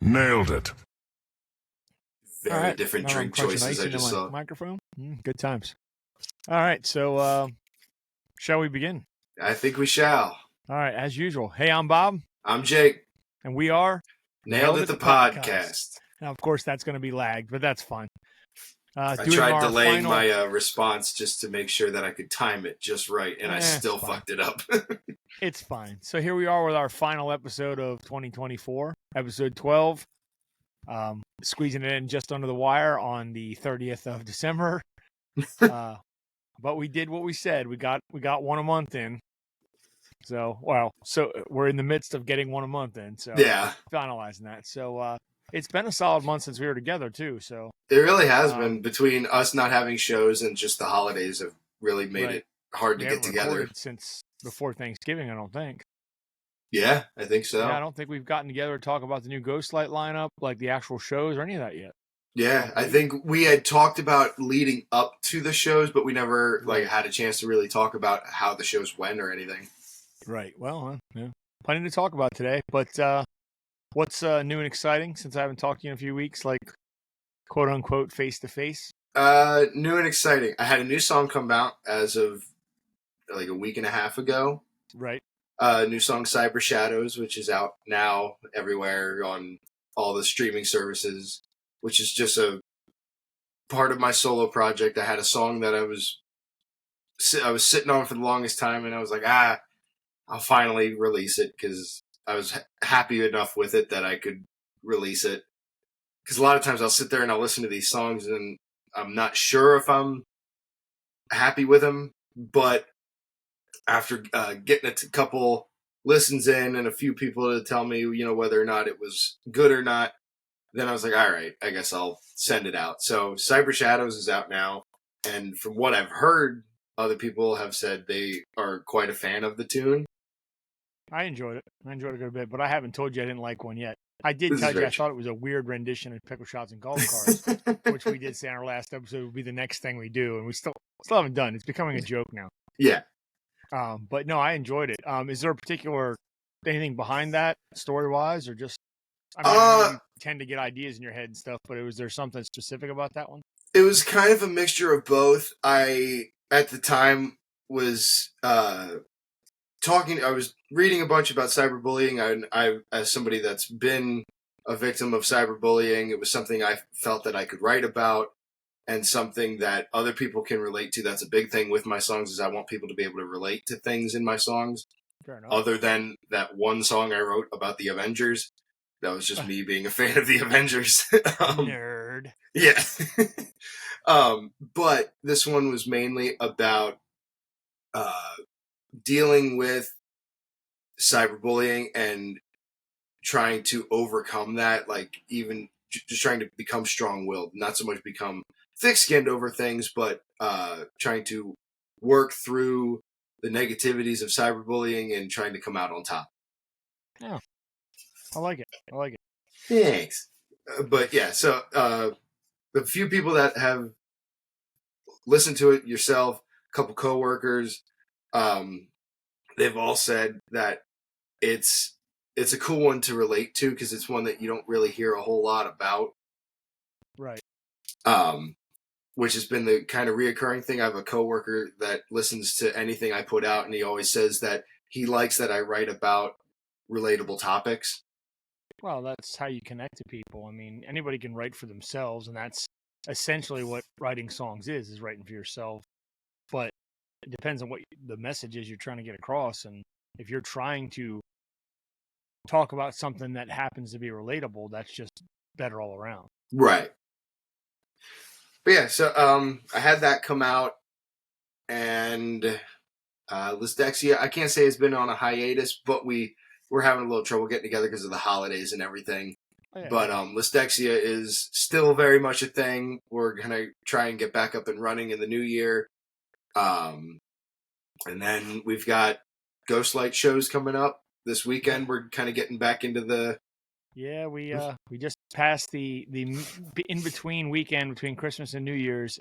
Nailed it. Very different drink choices I just saw. Microphone. Good times. All right, so shall we begin? I think we shall. All right, as usual. Hey, I'm Bob. I'm Jake. And we are Nailed It the podcast. Now, of course, that's going to be lagged, but that's fine. I tried delaying my response just to make sure that I could time it just right, and I still fucked it up. It's fine. So here we are with our final episode of 2024, episode 12. Squeezing it in just under the wire on the 30th of December. But we did what we said. We got one a month in. So we're in the midst of getting one a month in. So yeah, finalizing that. So it's been a solid month since we were together too. So it really has been. Between us not having shows and just the holidays have really made it hard to get together. Since before Thanksgiving, I don't think. Yeah, I think so. Yeah, I don't think we've gotten together to talk about the new Ghostlight lineup, like the actual shows or any of that yet. Yeah, I think we had talked about leading up to the shows, but we never had a chance to really talk about how the shows went or anything. Right. Well, yeah. Plenty to talk about today. But what's new and exciting since I haven't talked to you in a few weeks, like quote unquote face to face? New and exciting. I had a new song come out as of like a week and a half ago. Right. New song Cyber Shadows, which is out now everywhere on all the streaming services, which is just a part of my solo project. I had a song that I was sitting on for the longest time, and I was like, I'll finally release it because I was happy enough with it that I could release it. Because a lot of times I'll sit there and I'll listen to these songs and I'm not sure if I'm happy with them, but after getting a couple listens in and a few people to tell me, whether or not it was good or not, then I was like, all right, I guess I'll send it out. So Cyber Shadows is out now. And from what I've heard, other people have said they are quite a fan of the tune. I enjoyed it. I enjoyed it a good bit, but I haven't told you I didn't like one yet. I did tell you I thought it was a weird rendition of Pickle Shots and Golf Carts, which we did say in our last episode would be the next thing we do, and we still haven't done. It's becoming a joke now. Yeah. But no, I enjoyed it. Is there a particular anything behind that story-wise, or just? I mean, you tend to get ideas in your head and stuff, but was there something specific about that one? It was kind of a mixture of both. I at the time was I was reading a bunch about cyberbullying. I, as somebody that's been a victim of cyberbullying, it was something I felt that I could write about and something that other people can relate to. That's a big thing with my songs is I want people to be able to relate to things in my songs. Fair enough. Other than that one song I wrote about the Avengers. That was just me being a fan of the Avengers. Nerd. Yeah. But this one was mainly about dealing with cyberbullying and trying to overcome that, like even just trying to become strong-willed, not so much become thick-skinned over things, but trying to work through the negativities of cyberbullying and trying to come out on top. Yeah, I like it. Thanks. But yeah, so the few people that have listened to it, yourself, a couple coworkers, they've all said that it's a cool one to relate to because it's one that you don't really hear a whole lot about. Right. Which has been the kind of reoccurring thing. I have a coworker that listens to anything I put out, and he always says that he likes that I write about relatable topics. Well, that's how you connect to people. I mean, anybody can write for themselves, and that's essentially what writing songs is writing for yourself. But it depends on what the message is you're trying to get across. And if you're trying to talk about something that happens to be relatable, that's just better all around. Right. But yeah, so I had that come out, and Lysdexia, I can't say it's been on a hiatus, but we're having a little trouble getting together because of the holidays and everything. Oh, yeah. But Lysdexia is still very much a thing. We're going to try and get back up and running in the new year. And then we've got Ghostlight shows coming up this weekend. We're kind of getting back into the... Yeah, we just passed the in-between weekend between Christmas and New Year's.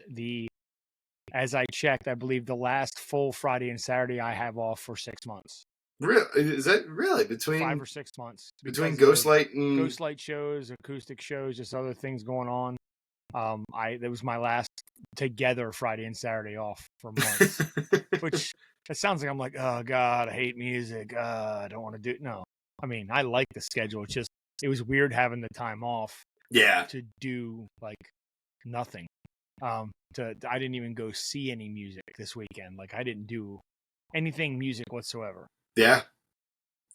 As I checked, I believe the last full Friday and Saturday I have off for 6 months. Real is that really 5 or 6 months between because of Ghostlight and Ghostlight shows, acoustic shows, just other things going on. That was my last together Friday and Saturday off for months, which it sounds like I'm like, oh God, I hate music. I don't want to do it. No, I mean, I like the schedule. It's just, it was weird having the time off yeah, to do like nothing. I didn't even go see any music this weekend. Like I didn't do anything music whatsoever. yeah.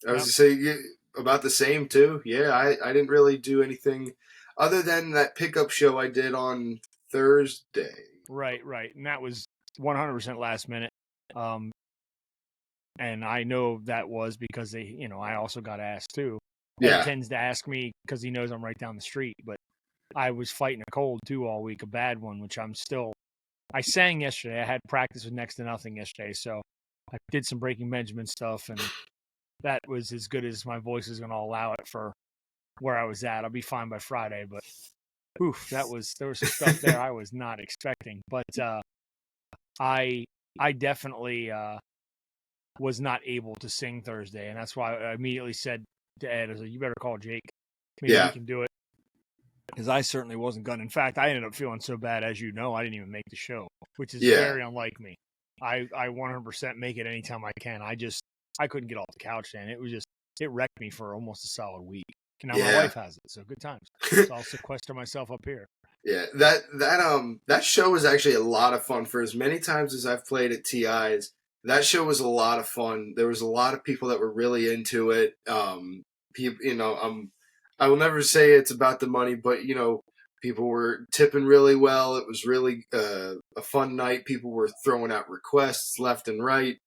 I was Yep. gonna say about the same too. Yeah, I didn't really do anything other than that pickup show I did on Thursday. Right. And that was 100% last minute. Um, and I know that was because I also got asked too. Ed Yeah, tends to ask me because he knows I'm right down the street, but I was fighting a cold too all week, a bad one, which I sang yesterday. I had practice with next to nothing yesterday, so I did some Breaking Benjamin stuff, and that was as good as my voice is going to allow it for where I was at. I'll be fine by Friday, but oof, there was some stuff there I was not expecting. But I definitely was not able to sing Thursday, and that's why I immediately said to Ed, I was like, "You better call Jake. Maybe he yeah, can do it." Because I certainly wasn't going. In fact, I ended up feeling so bad, as you know, I didn't even make the show, which is yeah, very unlike me. I 100% make it anytime I can. I couldn't get off the couch, and it wrecked me for almost a solid week. And now my yeah. wife has it, so good times. So I'll sequester myself up here. Yeah, that show was actually a lot of fun. For as many times as I've played at TI's, that show was a lot of fun. There was a lot of people that were really into it. People, I will never say it's about the money, but people were tipping really well. It was really a fun night. People were throwing out requests left and right,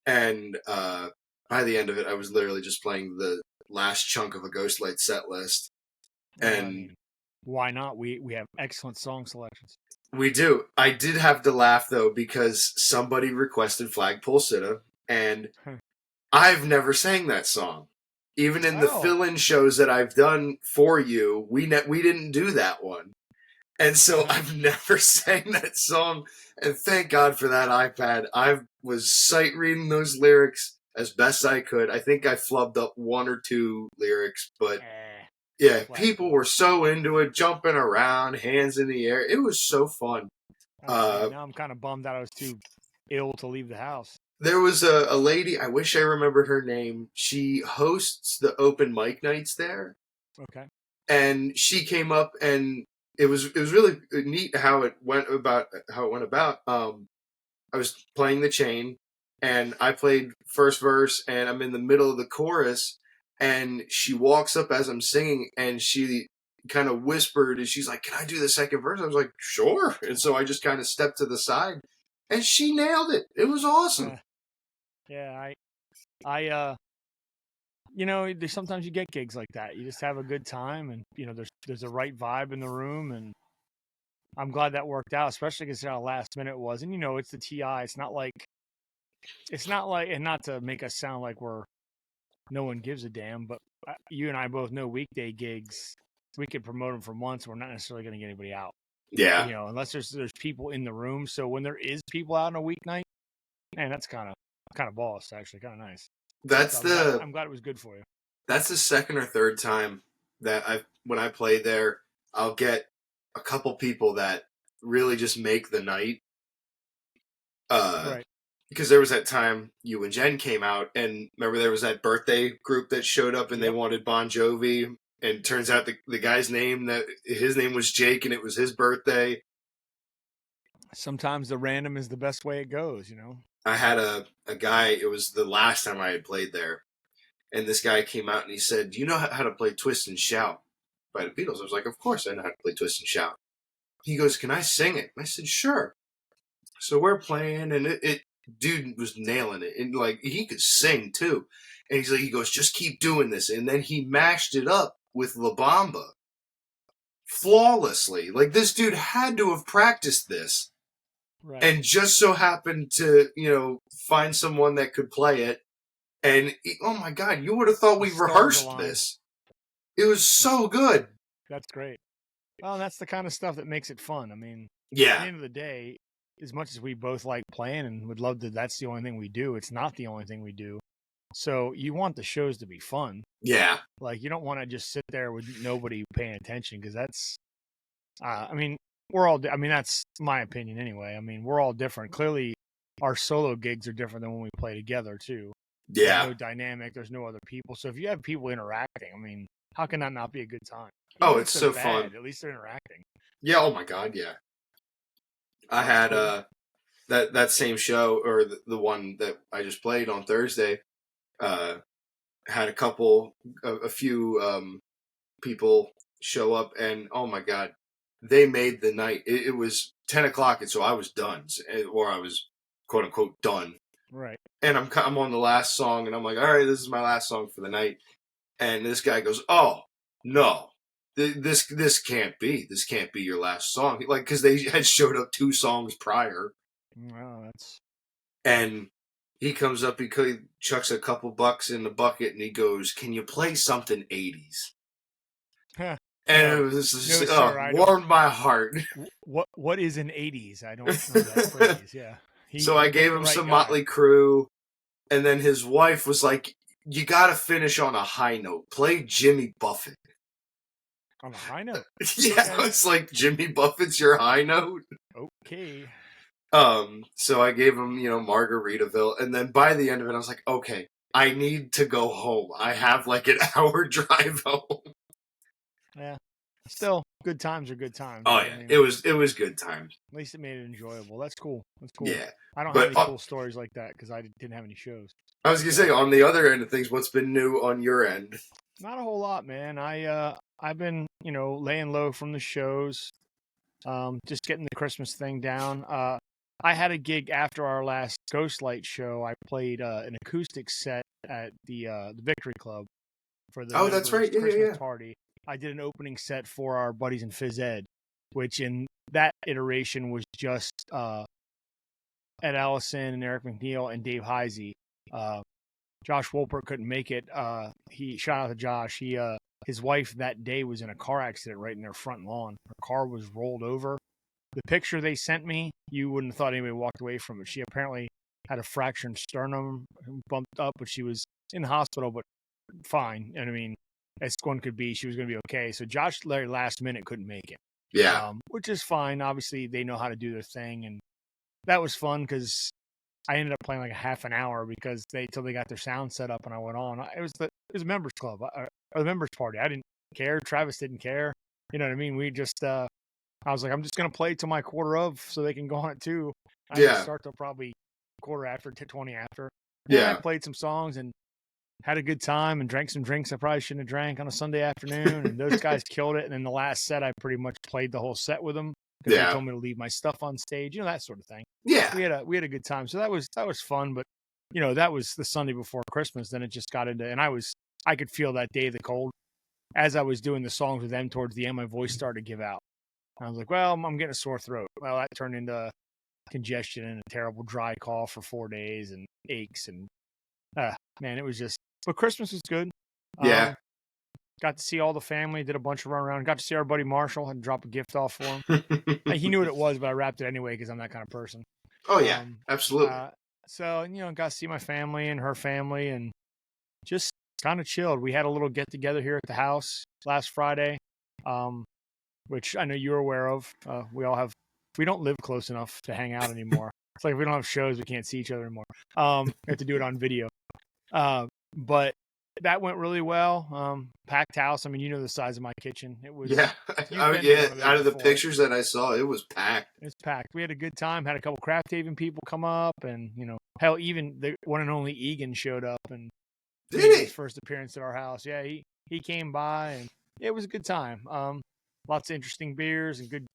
and by the end of it, I was literally just playing the last chunk of a Ghostlight set list, Well, I and mean, why not? We have excellent song selections. we do. I did have to laugh though because somebody requested Flagpole Sitta, and I've never sang that song. Even in the Oh, fill-in shows that I've done for you, we didn't do that one, and so I've never sang that song. And thank God for that iPad. I was sight reading those lyrics as best I could. I think I flubbed up one or two lyrics, but yeah, people flagpole. were so into it, jumping around, hands in the air. It was so fun. Oh man, now I'm kind of bummed that I was too ill to leave the house. There was a lady, I wish I remembered her name. She hosts the open mic nights there. Okay. And she came up and it was really neat how it went about. I was playing the chain and I played first verse and I'm in the middle of the chorus and she walks up as I'm singing and she kind of whispered and she's like, "Can I do the second verse?" I was like, "Sure." And so I just kind of stepped to the side and she nailed it. It was awesome. Yeah, there's sometimes you get gigs like that. You just have a good time, and there's a right vibe in the room, and I'm glad that worked out, especially because how last minute it was. And it's the TI. It's not like, and not to make us sound like no one gives a damn, but you and I both know weekday gigs, we could promote them for months. We're not necessarily going to get anybody out, Yeah. unless there's people in the room. So when there is people out on a weeknight, man, that's kind of boss, actually, kind of nice. So That's the I'm glad it was good for you. that's the second or third time that when I play there, I'll get a couple people that really just make the night. Uh, Right. because there was that time you and Jen came out, and remember there was that birthday group that showed up and they Yep. wanted Bon Jovi, and turns out the guy's name his name was Jake and it was his birthday. Sometimes the random is the best way it goes. I had a guy. It was the last time I had played there, and this guy came out and he said, "Do you know how to play Twist and Shout by the Beatles?" I was like, "Of course I know how to play Twist and Shout." He goes, "Can I sing it?" I said, "Sure." So we're playing, and it dude was nailing it, and like he could sing too. And he goes, "Just keep doing this," and then he mashed it up with La Bamba flawlessly. Like this dude had to have practiced this, Right. and just so happened to find someone that could play it. And oh my god, you would have thought The we stars rehearsed align. this. It was so good. That's great. Well, that's the kind of stuff that makes it fun. I mean, at the Yeah, end of the day, as much as we both like playing and would love to, that's the only thing we do. It's not the only thing we do. So you want the shows to be fun. Yeah. Like, you don't want to just sit there with nobody paying attention, because that's, I mean, we're all, I mean, that's my opinion anyway. I mean, we're all different. Clearly, our solo gigs are different than when we play together, too. There's Yeah. no dynamic. There's no other people. So if you have people interacting, I mean, how can that not be a good time? Oh, Even if it's they're so bad, fun. at least they're interacting. Yeah. Oh my God. Yeah. I had that same show, or the one that I just played on Thursday. Had a few people show up, and oh my God, they made the night. It was 10 o'clock, and so I was done, or I was quote unquote done. Right. And I'm on the last song, and I'm like, all right, this is my last song for the night. And this guy goes, oh no, this can't be your last song, like, because they had showed up 2 songs prior. Well, that's, And he comes up, he chucks a couple bucks in the bucket, and he goes, can you play something 80s? And no, it was just, no, sir, warmed my heart. what is an 80s? I don't know that phrase. Yeah. So I gave him some Motley Crue, and then his wife was like, you gotta finish on a high note. Play Jimmy Buffett. On a high note? Yeah, it's like, Jimmy Buffett's your high note? Okay. So I gave him, Margaritaville, and then by the end of it, I was like, okay, I need to go home. I have like an hour drive home. Yeah. Still, good times are good times. Oh right? yeah, I mean, it was good times. At least it made it enjoyable. That's cool. That's cool. Yeah, I don't but have any cool stories like that because I didn't have any shows. I was gonna say, on the other end of things, what's been new on your end? Not a whole lot, man. I've been, laying low from the shows, just getting the Christmas thing down. I had a gig after our last Ghostlight show. I played an acoustic set at the Victory Club for the That's right. Yeah, Christmas party. I did an opening set for our buddies in Phys Ed, which in that iteration was just Ed Allison and Eric McNeil and Dave Heisey. Josh Wolpert couldn't make it. He shout out to Josh. His wife that day was in a car accident right in their front lawn. Her car was rolled over. The picture they sent me, you wouldn't have thought anybody walked away from it. She apparently had a fractured sternum, bumped up, but she was in the hospital, but fine. And I mean, as one could be, she was going to be okay. So Josh, Larry, last minute couldn't make it. Yeah. Which is fine. Obviously, they know how to do their thing, and that was fun because I ended up playing like a half an hour because till they got their sound set up, and I went on. It was a members club or the members party. I didn't care. Travis didn't care. You know what I mean? We just I was like, I'm just gonna play till my quarter of, so they can go on it too. I didn't start till probably quarter after, 20 after. And I played some songs and had a good time and drank some drinks I probably shouldn't have drank on a Sunday afternoon. And those guys killed it. And then the last set, I pretty much played the whole set with them because they told me to leave my stuff on stage, that sort of thing. Yeah, we had a good time. So that was fun. But that was the Sunday before Christmas. Then it just got into, and I could feel that day the cold as I was doing the songs with them towards the end. My voice started to give out. I was like, well, I'm getting a sore throat. Well, that turned into congestion and a terrible dry cough for 4 days and aches and man, it was just. But Christmas was good. Yeah. Got to see all the family. Did a bunch of run around. Got to see our buddy Marshall. Had to drop a gift off for him. He knew what it was, but I wrapped it anyway because I'm that kind of person. Oh yeah, absolutely. So got to see my family and her family and just kind of chilled. We had a little get together here at the house last Friday, which I know you're aware of. We don't live close enough to hang out anymore. It's like if we don't have shows, we can't see each other anymore. We have to do it on video. But that went really well. Packed house. I mean, the size of my kitchen. It was. Yeah. Out of the pictures that I saw, it was packed. It's packed. We had a good time. Had a couple Craft Haven people come up, and hell, even the one and only Egan showed up and did his first appearance at our house. Yeah, he came by, and it was a good time. Lots of interesting beers and good,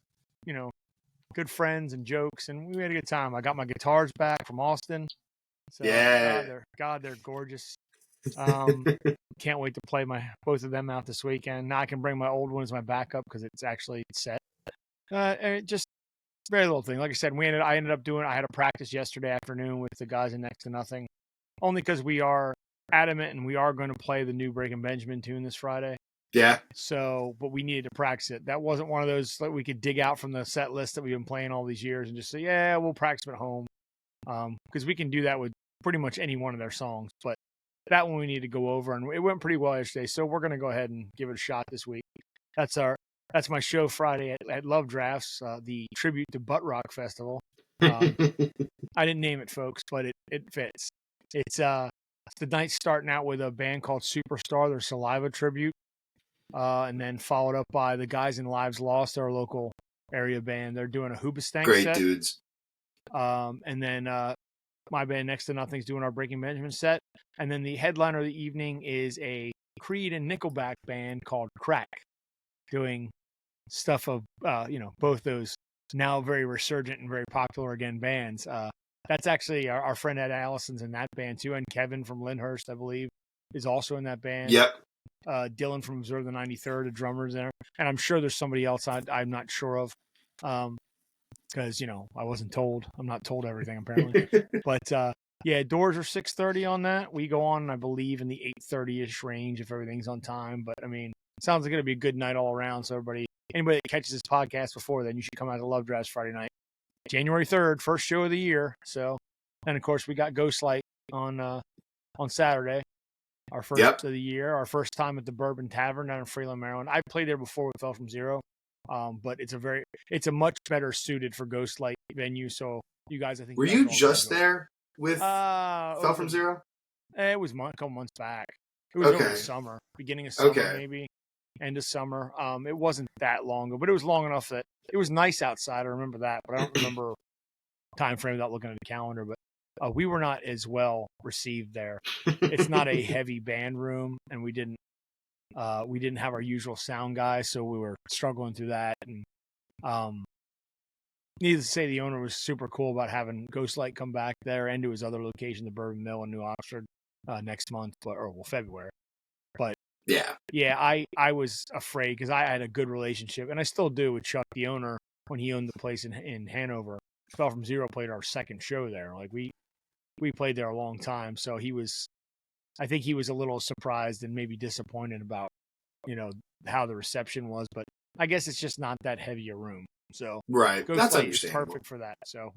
good friends and jokes, and we had a good time. I got my guitars back from Austin. So, yeah. God, they're gorgeous. Can't wait to play both of them out this weekend. Now I can bring my old one as my backup because it's actually set. And just very little thing. Like I said, I ended up I had a practice yesterday afternoon with the guys in Next to Nothing, only because we are adamant and we are going to play the new Breaking Benjamin tune this Friday. Yeah. So, but we needed to practice it. That wasn't one of those that we could dig out from the set list that we've been playing all these years and just say, yeah, we'll practice them at home. Because we can do that with pretty much any one of their songs. But that one we need to go over, and it went pretty well yesterday. So we're gonna go ahead and give it a shot this week. That's my show Friday at Love Drafts, the tribute to Butt Rock Festival. I didn't name it, folks, but it fits. It's the night starting out with a band called Superstar, their Saliva tribute, and then followed up by the guys in Lives Lost, our local area band. They're doing a Hoobastank Great set. dudes. And then my band Next to Nothing's doing our Breaking Benjamin set. And then the headliner of the evening is a Creed and Nickelback band called Crack, doing stuff of both those now very resurgent and very popular again bands. That's actually our friend Ed Allison's in that band too, and Kevin from Lyndhurst, I believe, is also in that band. Yep. Dylan from Observe the 93rd, the drummer's there, and I'm sure there's somebody else I'm not sure of, because I wasn't told. I'm not told everything apparently. But yeah, doors are 6:30 on that. We go on, I believe, in the 8:30ish range if everything's on time. But I mean, sounds like it'll be a good night all around. So anybody that catches this podcast before then, you should come out to Love Drafts Friday night, January 3rd, first show of the year. So, and of course we got Ghostlight on Saturday, our first of the year, our first time at the Bourbon Tavern down in Freeland, Maryland. I played there before with Fell From Zero, but it's a much better suited for Ghostlight venue. So you guys, I think, were you just there with Fell From Zero? It was a couple months back. It was over the summer, beginning of summer, maybe end of summer. It wasn't that long ago, but it was long enough that it was nice outside. I remember that, but I don't remember time frame without looking at the calendar. But we were not as well received there. It's not a heavy band room, and we didn't have our usual sound guy, so we were struggling through that. And needless to say, the owner was super cool about having Ghostlight come back there and to his other location, the Bourbon Mill in New Oxford, next month, February. But yeah, I was afraid because I had a good relationship, and I still do, with Chuck, the owner, when he owned the place in Hanover. Fell From Zero played our second show there. Like we played there a long time, so I think he was a little surprised and maybe disappointed about how the reception was, but I guess it's just not that heavy a room. So right, that's Ghostlight understandable. is perfect for that. So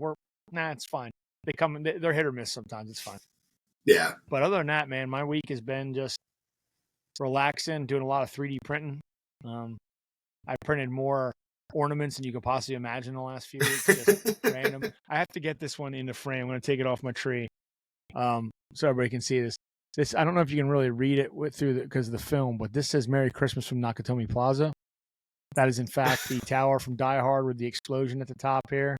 it's fine. They're hit or miss sometimes. It's fine. Yeah. But other than that, man, my week has been just relaxing, doing a lot of 3D printing. I printed more ornaments than you could possibly imagine the last few weeks. Just random. I have to get this one in the frame. I'm going to take it off my tree, so everybody can see this. This, I don't know if you can really read it because of the film, but this says "Merry Christmas" from Nakatomi Plaza. That is in fact the tower from Die Hard with the explosion at the top here.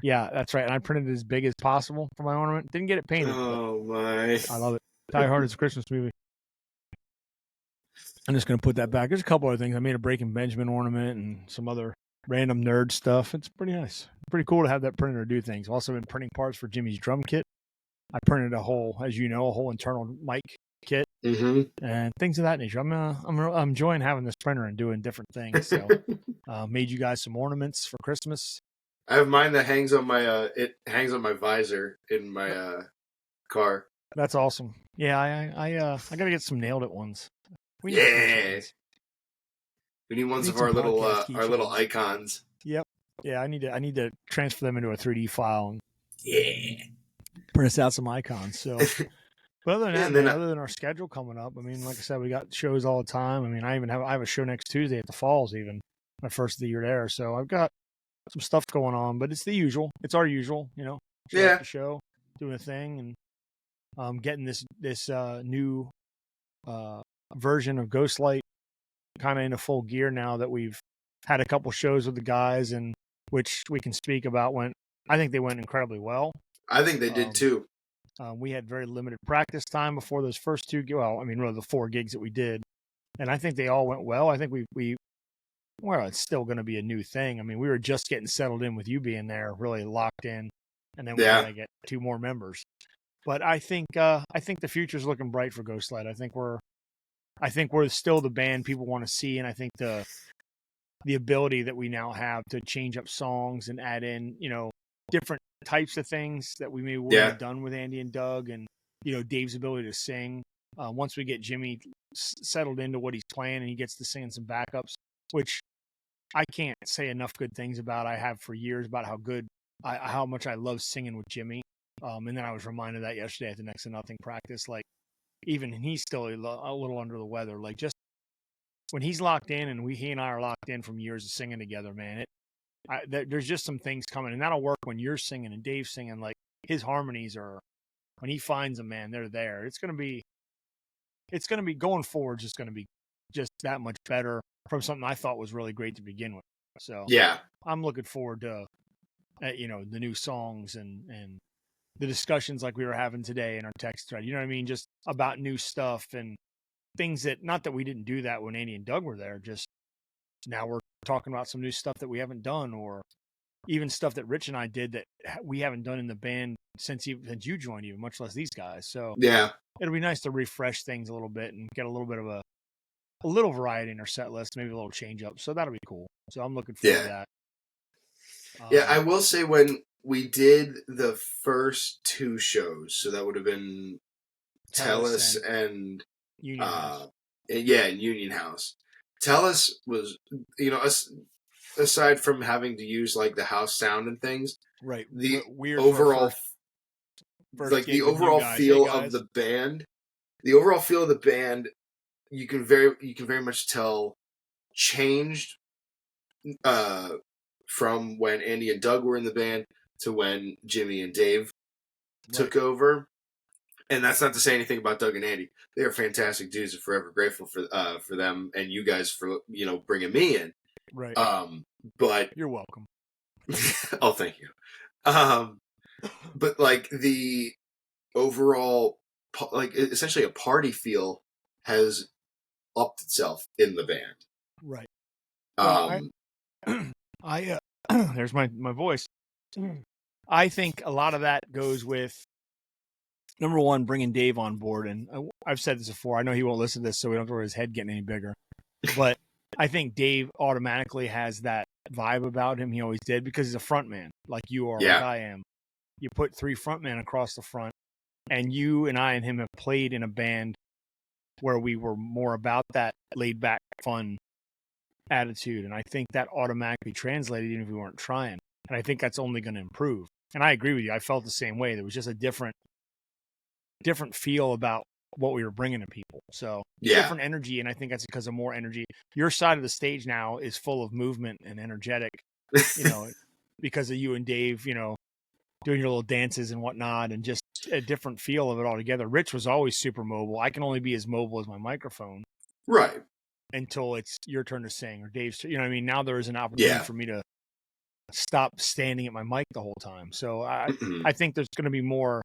Yeah, that's right. And I printed it as big as possible for my ornament. Didn't get it painted. Oh my! I love it. Die Hard is a Christmas movie. I'm just going to put that back. There's a couple other things. I made a Breaking Benjamin ornament and some other random nerd stuff. It's pretty nice. Pretty cool to have that printer do things. I've also been printing parts for Jimmy's drum kit. I printed a whole internal mic kit and things of that nature. I'm enjoying having this printer and doing different things. So made you guys some ornaments for Christmas. I have mine that hangs on my it hangs on my visor in my car. That's awesome. Yeah, I gotta get some nailed it ones. We need ones of our little icons. Yep. Yeah, I need to transfer them into a 3D file and print us out some icons. So, but other than that, other than our schedule coming up, I mean, like I said, we got shows all the time. I mean, I have a show next Tuesday at the Falls, even my first of the year there. So I've got some stuff going on, but it's the usual. It's our usual, show, doing a thing, and getting this new version of Ghostlight kind of into full gear now that we've had a couple shows with the guys, and which we can speak about. I think they went incredibly well. I think they did too. We had very limited practice time before those first two. Well, I mean, really the 4 gigs that we did, and I think they all went well. I think it's still going to be a new thing. I mean, we were just getting settled in with you being there, really locked in, and then we're going to get 2 more members. But I think the future's looking bright for Ghostlight. I think we're still the band people want to see, and I think the ability that we now have to change up songs and add in, different types of things that we maybe wouldn't have done with Andy and Doug, and Dave's ability to sing. Once we get Jimmy settled into what he's playing and he gets to sing some backups, which I can't say enough good things about. I have for years about how much I love singing with Jimmy. And then I was reminded of that yesterday at the Next to Nothing practice. Like, even he's still a little under the weather. Like just when he's locked in, and he and I are locked in from years of singing together, man. There's just some things coming, and that'll work when you're singing and Dave's singing. Like his harmonies are, when he finds them, man, they're there. It's gonna be going forward. Just gonna be just that much better from something I thought was really great to begin with. So Yeah. I'm looking forward to, the new songs and the discussions like we were having today in our text thread. You know what I mean? Just about new stuff and things that, not that we didn't do that when Andy and Doug were there. Just now we're talking about some new stuff that we haven't done, or even stuff that Rich and I did that we haven't done in the band since you joined, even much less these guys. So Yeah. it'll be nice to refresh things a little bit and get a little bit of a little variety in our set list, maybe a little change up. So that'll be cool. So I'm looking forward to that. Yeah, I will say when we did the first two shows, so that would have been Tellus and Union House. And Union House. Tellus was, aside from having to use like the house sound and things, right? The weird overall, first the overall feel of the band, you can very much tell changed from when Andy and Doug were in the band to when Jimmy and Dave took over. And that's not to say anything about Doug and Andy. They are fantastic dudes, and forever grateful for them and you guys for bringing me in. Right. But you're welcome. Oh, thank you. But like the overall, like essentially a party feel has upped itself in the band. Right. I there's my voice. I think a lot of that goes with, number one, bringing Dave on board. And I've said this before. I know he won't listen to this, so we don't have to worry his head getting any bigger. But I think Dave automatically has that vibe about him. He always did, because he's a front man, like you are, like I am. You put three front men across the front, and you and I and him have played in a band where we were more about that laid back, fun attitude. And I think that automatically translated even if we weren't trying. And I think that's only going to improve. And I agree with you. I felt the same way. There was just a different feel about what we were bringing to people. So different energy. And I think that's because of more energy. Your side of the stage now is full of movement and energetic, because of you and Dave, doing your little dances and whatnot, and just a different feel of it all together. Rich was always super mobile. I can only be as mobile as my microphone. Right. Until it's your turn to sing, or Dave's, you know what I mean? Now there is an opportunity for me to stop standing at my mic the whole time. So I think there's going to be more,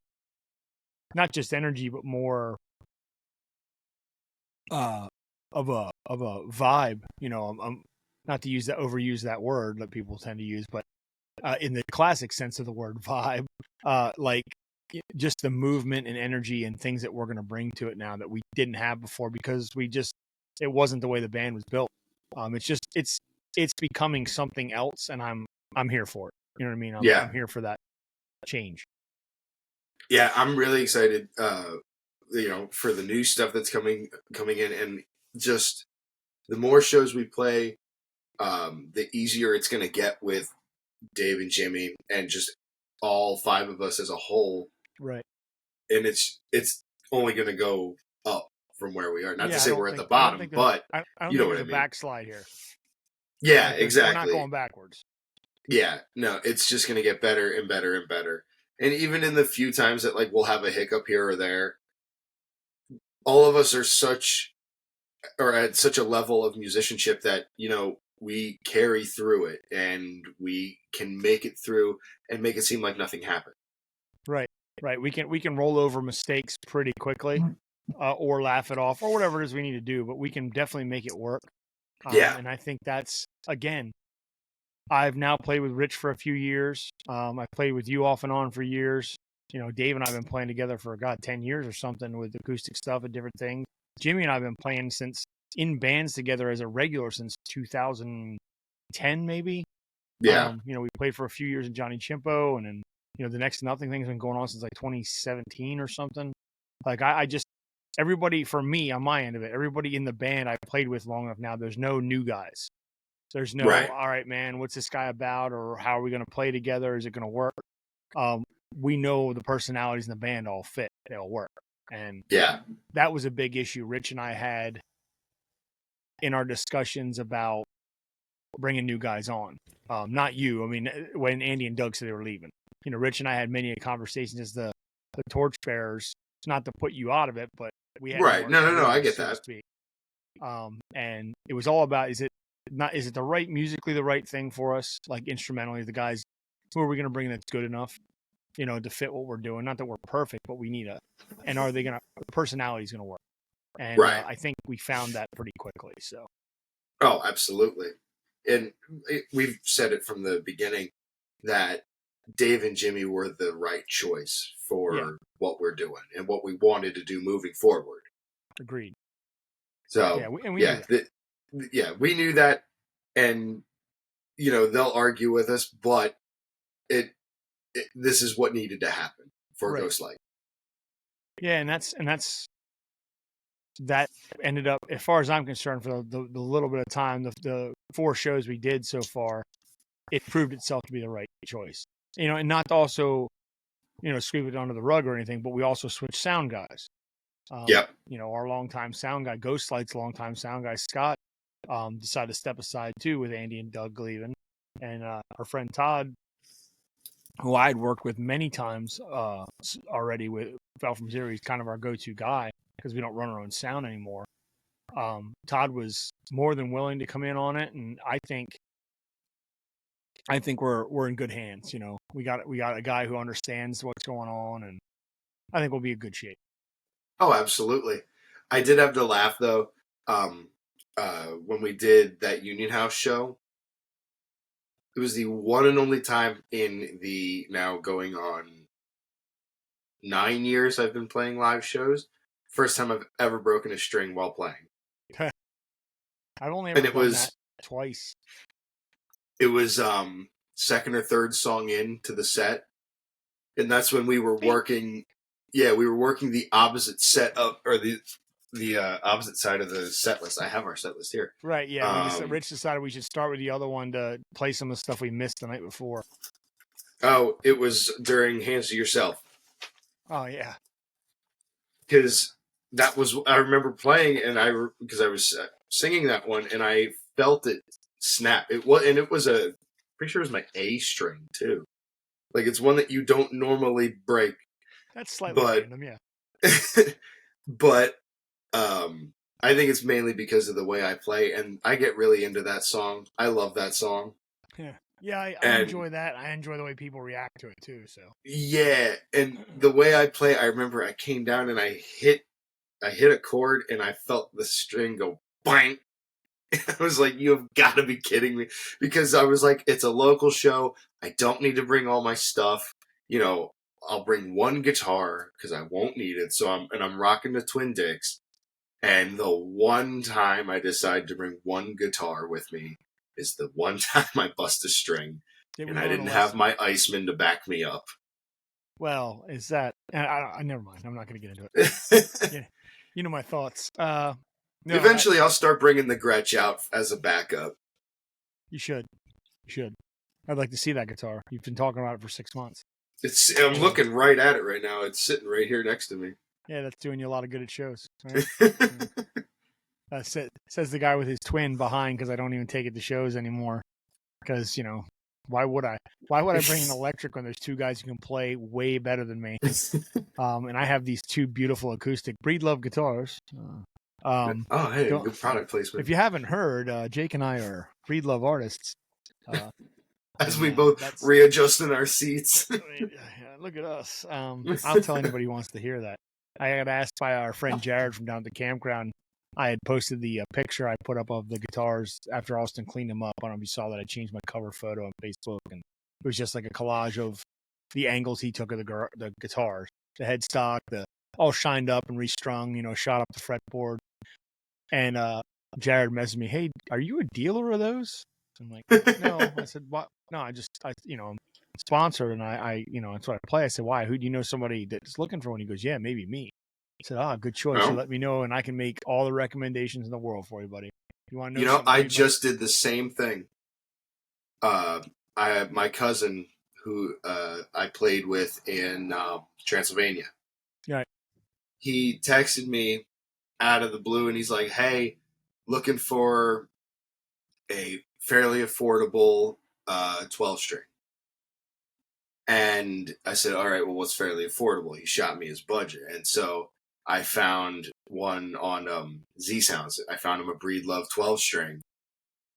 not just energy, but more of a vibe, not to overuse that word that people tend to use, but in the classic sense of the word vibe, like just the movement and energy and things that we're going to bring to it now that we didn't have before, because it wasn't the way the band was built. It's becoming something else, and I'm here for it. You know what I mean? I'm here for that change. Yeah, I'm really excited, for the new stuff that's coming in, and just the more shows we play, the easier it's going to get with Dave and Jimmy and just all five of us as a whole. Right. And it's only going to go up from where we are. Not to say we're at the bottom, but I don't think there's a backslide here. Yeah, exactly. We're not going backwards. Yeah, no, it's just going to get better and better and better. And even in the few times that like we'll have a hiccup here or there, all of us are at such a level of musicianship that, we carry through it and we can make it through and make it seem like nothing happened. Right. We can roll over mistakes pretty quickly, or laugh it off, or whatever it is we need to do, but we can definitely make it work. And I think that's, again, I've now played with Rich for a few years. I've played with you off and on for years. Dave and I have been playing together for 10 years or something with acoustic stuff and different things. Jimmy and I have been playing in bands together as a regular since 2010, maybe. Yeah. We played for a few years in Johnny Chimpo, and then, the Next to Nothing thing's been going on since like 2017 or something. Like I just, everybody, for me on my end of it, everybody in the band I played with long enough now, there's no new guys. There's no, all right, man, what's this guy about? Or how are we going to play together? Is it going to work? We know the personalities in the band all fit. They'll work. And Yeah. that was a big issue Rich and I had in our discussions about bringing new guys on. Not you. I mean, when Andy and Doug said they were leaving, Rich and I had many conversations as the torchbearers, not to put you out of it, but we had Right. more No. I leaders, get so to that. speak. And it was all about, is it the right, musically the right thing for us? Like instrumentally, the guys, who are we going to bring that's good enough, to fit what we're doing? Not that we're perfect, but we need and are they going to, the personality is going to work? And Right. I think we found that pretty quickly. So. Oh, absolutely. And we've said it from the beginning that Dave and Jimmy were the right choice for what we're doing and what we wanted to do moving forward. Agreed. So, yeah, we knew that. We knew that. And, they'll argue with us, but this is what needed to happen for Ghostlight. Yeah, and that ended up, as far as I'm concerned, for the little bit of time, the 4 shows we did so far, it proved itself to be the right choice. And not to also, sweep it under the rug or anything, but we also switched sound guys. Yep. Our longtime sound guy, Ghostlight's longtime sound guy, Scott, decided to step aside too with Andy and Doug leaving. And our friend Todd, who I had worked with many times already with Fell From Zero, he's kind of our go-to guy because we don't run our own sound anymore. Todd was more than willing to come in on it, and I think we're in good hands. We got a guy who understands what's going on, and I think we'll be in good shape. Oh, absolutely. I did have to laugh though when we did that Union House show. It was the one and only time in the now going on 9 years I've been playing live shows. First time I've ever broken a string while playing. I've only ever done that twice. It was second or third song into the set, and that's when we were working. Yeah, we were working the opposite set of, or the opposite side of the set list. I have our set list here. Right. Yeah. Rich decided we should start with the other one to play some of the stuff we missed the night before. Oh, it was during Hands to Yourself. Oh yeah. Because that was, I remember playing, and because I was singing that one, and I felt it snap. It was pretty sure it was my A string too. Like, it's one that you don't normally break. That's slightly random, yeah. But I think it's mainly because of the way I play, and I get really into that song. I love that song. Yeah, I enjoy that. I enjoy the way people react to it too. So yeah, and the way I play, I remember I came down and I hit a chord, and I felt the string go bang. I was like, "You have got to be kidding me!" Because I was like, "It's a local show. I don't need to bring all my stuff. I'll bring one guitar because I won't need it. So I'm rocking the Twin Dicks." And the one time I decide to bring one guitar with me is the one time I bust a string, and I didn't have my Iceman to back me up. Well, is that? I never mind. I'm not going to get into it. Yeah, you know my thoughts. No, Eventually, I'll start bringing the Gretsch out as a backup. You should. I'd like to see that guitar. You've been talking about it for 6 months. I'm looking right at it right now. It's sitting right here next to me. Yeah, that's doing you a lot of good at shows. Right? Says the guy with his twin behind, because I don't even take it to shows anymore. Because, why would I? Why would I bring an electric when there's 2 guys who can play way better than me? And I have these 2 beautiful acoustic Breedlove guitars. Hey, good product placement. If you haven't heard, Jake and I are Breedlove artists. As we both readjusting our seats. Look at us. I'll tell anybody who wants to hear that. I got asked by our friend Jared from down at the campground. I had posted the picture I put up of the guitars after Austin cleaned them up. I don't know if you saw that. I changed my cover photo on Facebook, and it was just like a collage of the angles he took of the guitars, the headstock, all shined up and restrung, shot up the fretboard. And Jared messaged me, "Hey, are you a dealer of those?" I'm like, "No." I said, "What? No, I'm sponsored, and I that's what I play." I said, "Why? Who do you know somebody that's looking for one?" He goes, "Yeah, maybe me." I said, good choice. Oh. You let me know, and I can make all the recommendations in the world for you, buddy. You want to know? I just did the same thing. I have my cousin who I played with in Transylvania. Right. he texted me out of the blue, and he's like, "Hey, looking for a fairly affordable 12 string." And I said, "All right, well, what's fairly affordable?" He shot me his budget, and so I found one on Z Sounds. I found him a Breedlove 12 string,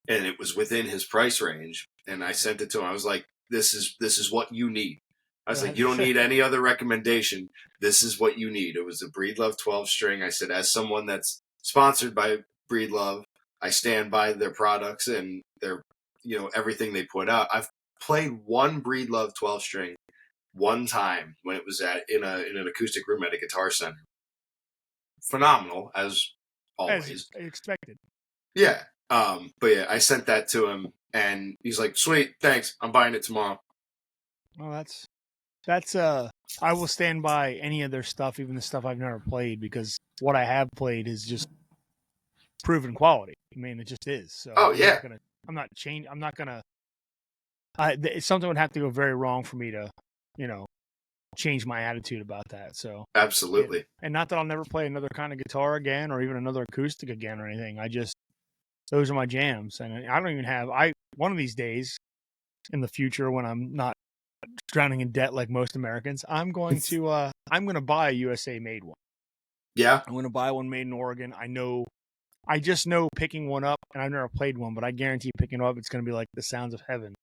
and it was within his price range. And I sent it to him. I was like, "This is what you need." I was like, "You don't need any other recommendation. This is what you need." It was a Breedlove 12 string. I said, as someone that's sponsored by Breedlove, I stand by their products and their, everything they put out. I've played one Breedlove 12 string one time when it was in an acoustic room at a Guitar Center. Phenomenal, as always. As expected. Yeah. But yeah, I sent that to him, and he's like, "Sweet, thanks. I'm buying it tomorrow." Well, that's I will stand by any of their stuff, even the stuff I've never played, because what I have played is just proven quality. I mean, it just is. So Oh yeah, I'm not gonna. Something would have to go very wrong for me to, change my attitude about that. So absolutely. Yeah. And not that I'll never play another kind of guitar again, or even another acoustic again, or anything. Those are my jams, and I don't even have. One of these days in the future, when I'm not drowning in debt like most Americans, I'm going to buy a USA made one. Yeah. I'm going to buy one made in Oregon. I just know picking one up, and I've never played one, but I guarantee picking it up, it's going to be like the sounds of heaven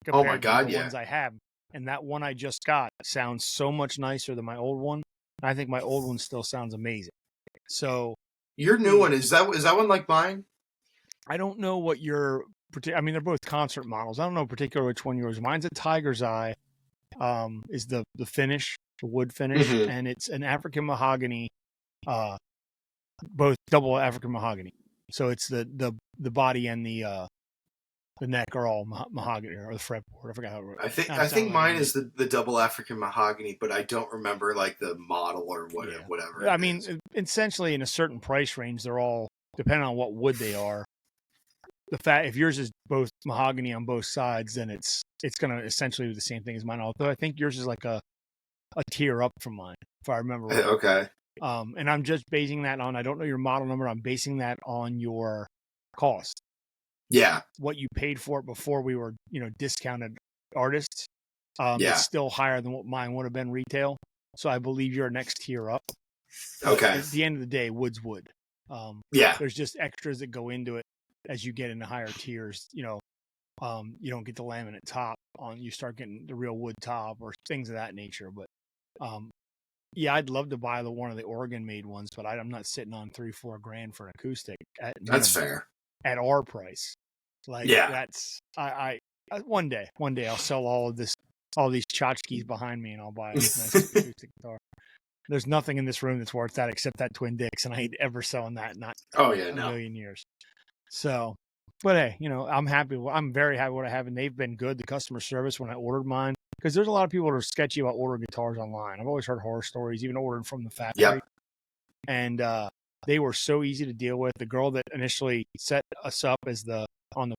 Oh my compared God, to the yeah. ones I have. And that one I just got sounds so much nicer than my old one. And I think my old one still sounds amazing. So your new one, is that one like mine? I don't know what your. I mean, they're both concert models. I don't know particularly which one yours. Mine's a Tiger's Eye. Is the finish, the wood finish, and it's an African mahogany. Both double African mahogany. So it's the body and the neck are all mahogany, or the fretboard. I forgot how. I think mine is the double African mahogany, but I don't remember like the model or whatever. I mean, essentially in a certain price range, they're all depending on what wood they are. If yours is both mahogany on both sides, then it's going to essentially do the same thing as mine. Although I think yours is like a tier up from mine, if I remember right. Okay. And I'm just basing that on. I don't know your model number. I'm basing that on your cost. Yeah. What you paid for it before we were, discounted artists. Yeah. It's still higher than what mine would have been retail. So I believe you're next tier up. Okay. At the end of the day, wood's wood. Yeah. There's just extras that go into it as you get into higher tiers. You don't get the laminate top on. You start getting the real wood top or things of that nature. But yeah, I'd love to buy one of the Oregon made ones, but I'm not sitting on $3-4 grand for an acoustic. That's fair. At our price. Like, yeah, that's I one day I'll sell all these tchotchkes behind me, and I'll buy a nice acoustic guitar. There's nothing in this room that's worth that except that Twin Dix, and I ain't ever selling that. Not a million years. So, but hey, I'm happy. I'm very happy with what I have, and they've been good. The customer service when I ordered mine, because there's a lot of people that are sketchy about ordering guitars online. I've always heard horror stories, even ordering from the factory. Yep. And they were so easy to deal with. The girl that initially set us up on the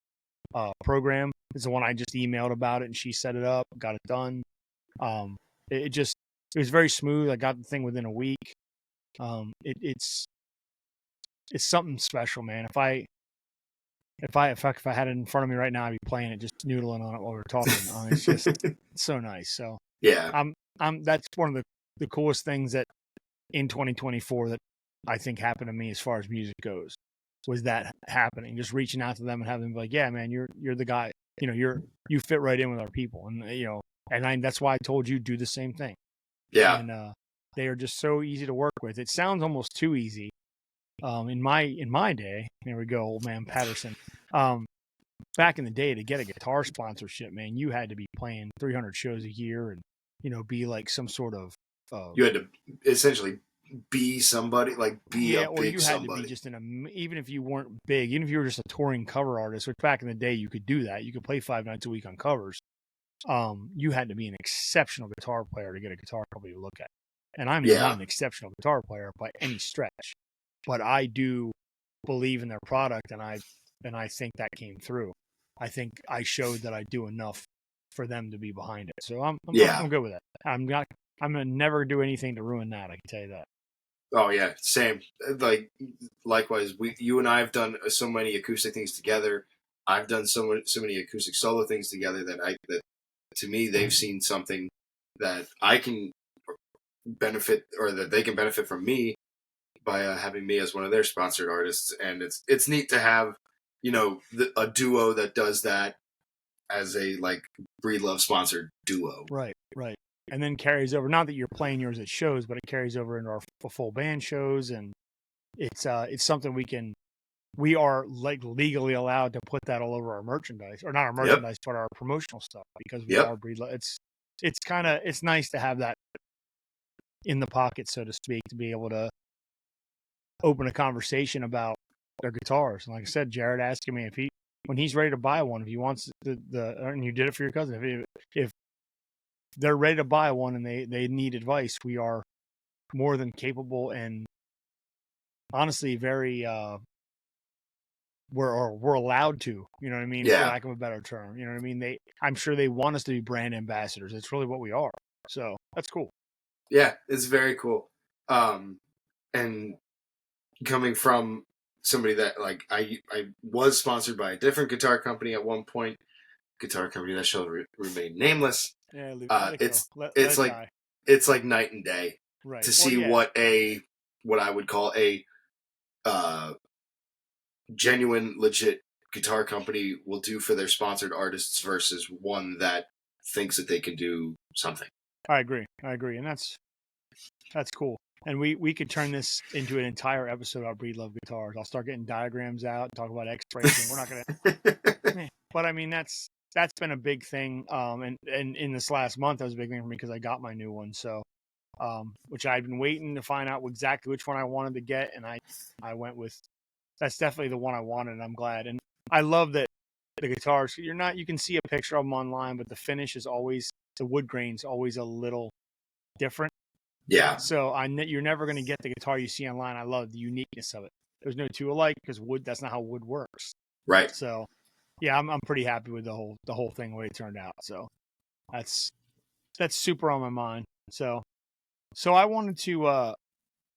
program is the one I just emailed about it, and she set it up, got it done. It was very smooth. I got the thing within a week. It's something special, man. If I had it in front of me right now, I'd be playing it, just noodling on it while we were talking. It's just it's so nice. So yeah, that's one of the coolest things that in 2024 that I think happened to me as far as music goes, was that happening. Just reaching out to them and having them be like, "Yeah, man, you're the guy. You fit right in with our people." And that's why I told you do the same thing. Yeah. And they are just so easy to work with. It sounds almost too easy. In my day, there we go, old man Patterson. Back in the day, to get a guitar sponsorship, man, you had to be playing 300 shows a year and be like some sort of. You had to essentially be somebody, like be a big somebody. Or you had to be just even if you weren't big, even if you were just a touring cover artist, which back in the day you could do that. You could play 5 nights a week on covers. You had to be an exceptional guitar player to get a guitar company to look at. And I'm not an exceptional guitar player by any stretch, but I do believe in their product, and I think that came through. I think I showed that I do enough for them to be behind it. So I'm good with that. I'm gonna never do anything to ruin that. I can tell you that. Oh yeah, same. Like likewise, you and I have done so many acoustic things together. I've done so many acoustic solo things together that to me they've seen something that I can benefit, or that they can benefit from me by having me as one of their sponsored artists. And it's neat to have a duo that does that as a like Breed Love sponsored duo. Right. And then carries over. Not that you're playing yours at shows, but it carries over into our full band shows, and it's something we are like legally allowed to put that all over our merchandise, or not our merchandise, but our promotional stuff, because we are Breed Love. It's nice to have that in the pocket, so to speak, to be able to open a conversation about their guitars. And like I said, Jared asking me when he's ready to buy one, if he wants and you did it for your cousin, if they're ready to buy one and they need advice, we are more than capable, and honestly very we're allowed to, you know what I mean, for lack of a better term. You know what I mean? I'm sure they want us to be brand ambassadors. It's really what we are. So that's cool. Yeah, it's very cool. And coming from somebody that like I was sponsored by a different guitar company at one point, guitar company that shall remain nameless. Yeah, let it go. It's like die. It's like night and day to see what I would call a genuine, legit guitar company will do for their sponsored artists versus one that thinks that they can do something. I agree, and that's cool. And we could turn this into an entire episode about Breed Love guitars. I'll start getting diagrams out, talk about X-bracing. We're not gonna, but I mean that's been a big thing. And in this last month, that was a big thing for me because I got my new one. So, which I'd been waiting to find out exactly which one I wanted to get, and I went with, that's definitely the one I wanted, and I'm glad. And I love that the guitars, you can see a picture of them online, but the finish is always, the wood grain's always a little different. Yeah. So you're never going to get the guitar you see online. I love the uniqueness of it. There's no two alike because wood, that's not how wood works. Right. So yeah, I'm pretty happy with the whole thing, the way it turned out. So that's super on my mind. So I wanted to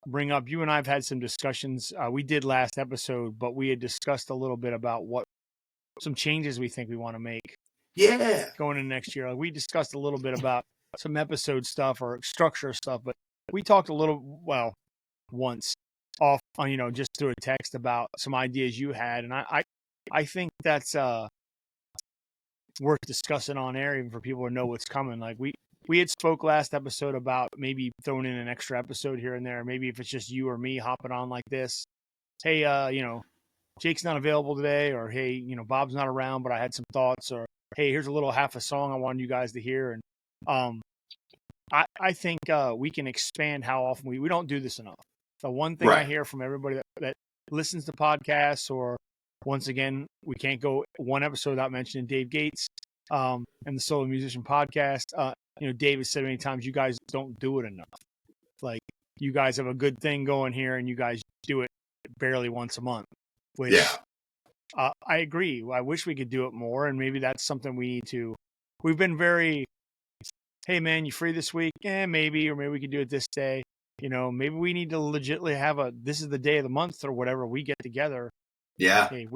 bring up, you and I have had some discussions. We did last episode, but we had discussed a little bit about some changes we think we want to make. Yeah. Going into next year. We discussed a little bit about some episode stuff or structure stuff, but we talked a little, once off on, just through a text about some ideas you had. And I think that's worth discussing on air, even for people to know what's coming. Like we had spoke last episode about maybe throwing in an extra episode here and there. Maybe if it's just you or me hopping on like this. Hey, Jake's not available today, or hey, Bob's not around, but I had some thoughts, or hey, here's a little half a song I wanted you guys to hear. And I think we can expand how often we don't do this enough. The one thing I hear from everybody that listens to podcasts, or once again, we can't go one episode without mentioning Dave Gates and the Solo Musician Podcast. Dave has said many times, you guys don't do it enough. Like, you guys have a good thing going here, and you guys do it barely once a month. Which, I agree. I wish we could do it more, and maybe that's something we need to. We've been very, hey man, you free this week? Maybe, or maybe we could do it this day. Maybe we need to legitimately have this is the day of the month or whatever, we get together. Yeah. Hey,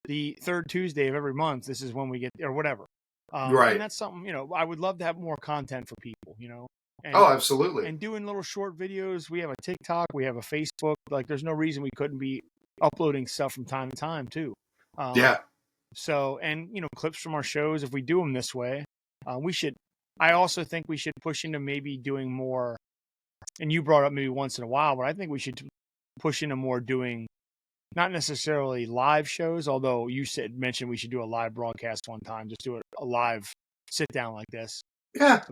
the third Tuesday of every month, this is when we get, or whatever. Right. And that's something, I would love to have more content for people, And, absolutely. And doing little short videos. We have a TikTok, we have a Facebook. Like, there's no reason we couldn't be uploading stuff from time to time too. So, and clips from our shows, if we do them this way, we should. I also think we should push into maybe doing more. And you brought up maybe once in a while, but I think we should push into more doing, not necessarily live shows, although you mentioned we should do a live broadcast one time, just do a live sit down like this. Yeah.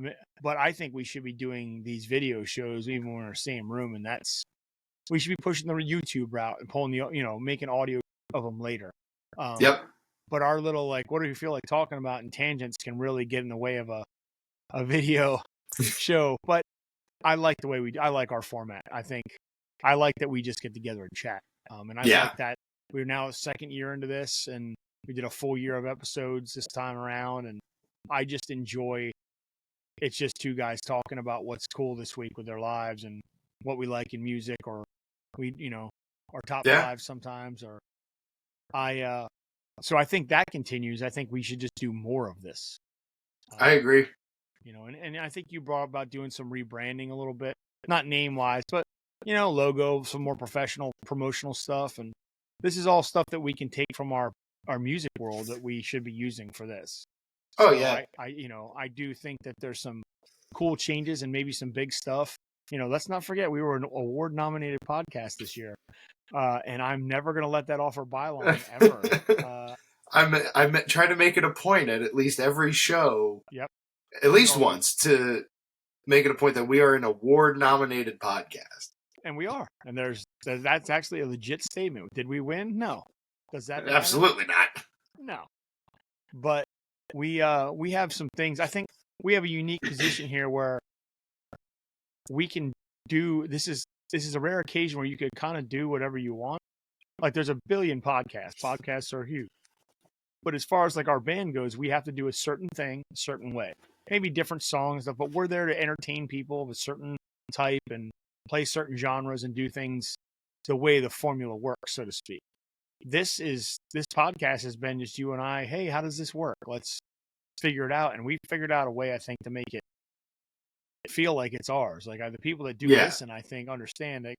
But I think we should be doing these video shows even when we're in the same room, and we should be pushing the YouTube route and pulling making audio of them later. But our little, like, what do you feel like talking about in tangents can really get in the way of a video show. But I like the way I like our format. I like that we just get together and chat. And I like that we're now a second year into this, and we did a full year of episodes this time around. And I just enjoy, it's just two guys talking about what's cool this week with their lives, and what we like in music, or our top Yeah. 5 sometimes, or so I think that continues. I think we should just do more of this. I agree. And I think you brought about doing some rebranding a little bit, not name wise, but logo, some more professional promotional stuff. And this is all stuff that we can take from our music world that we should be using for this. Oh, So yeah. I do think that there's some cool changes and maybe some big stuff. Let's not forget we were an award nominated podcast this year. And I'm never going to let that off our byline ever. I'm trying to make it a point at least every show. Yep. At least once to make it a point that we are an award-nominated podcast. And we are. And that's actually a legit statement. Did we win? No. Does that matter? Absolutely not. No. But we have some things. I think we have a unique position here where we can do this is a rare occasion where you could kind of do whatever you want. Like there's a billion podcasts. Podcasts are huge. But as far as like our band goes, we have to do a certain thing a certain way. Maybe different songs, but we're there to entertain people of a certain type and play certain genres and do things the way the formula works, so to speak. This podcast has been just you and I. Hey, how does this work? Let's figure it out. And we figured out a way, I think, to make it feel like it's ours. Like the people that do listen, I think, understand that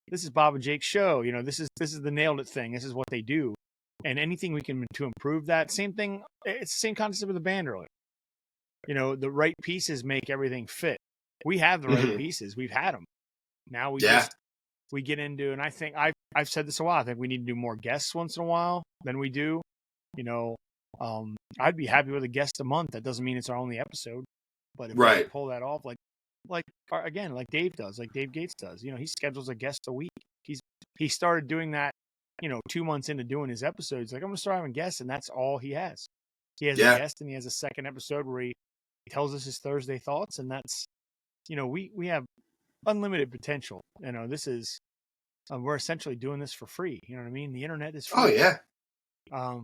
this is Bob and Jake's show. This is the nailed it thing. This is what they do. And anything we can to improve that. Same thing. It's the same concept with the band earlier. The right pieces make everything fit. We have the right pieces. We've had them. Now we get into, and I think I've said this a while. I think we need to do more guests once in a while than we do. I'd be happy with a guest a month. That doesn't mean it's our only episode, but if we can pull that off, like Dave does, like Dave Gates does. He schedules a guest a week. He started doing that. 2 months into doing his episodes, like I'm gonna start having guests, and that's all he has. He has a guest, and he has a second episode where he tells us his Thursday thoughts, and that's, we have unlimited potential. This is we're essentially doing this for free. You know what I mean? The internet is free. Oh yeah.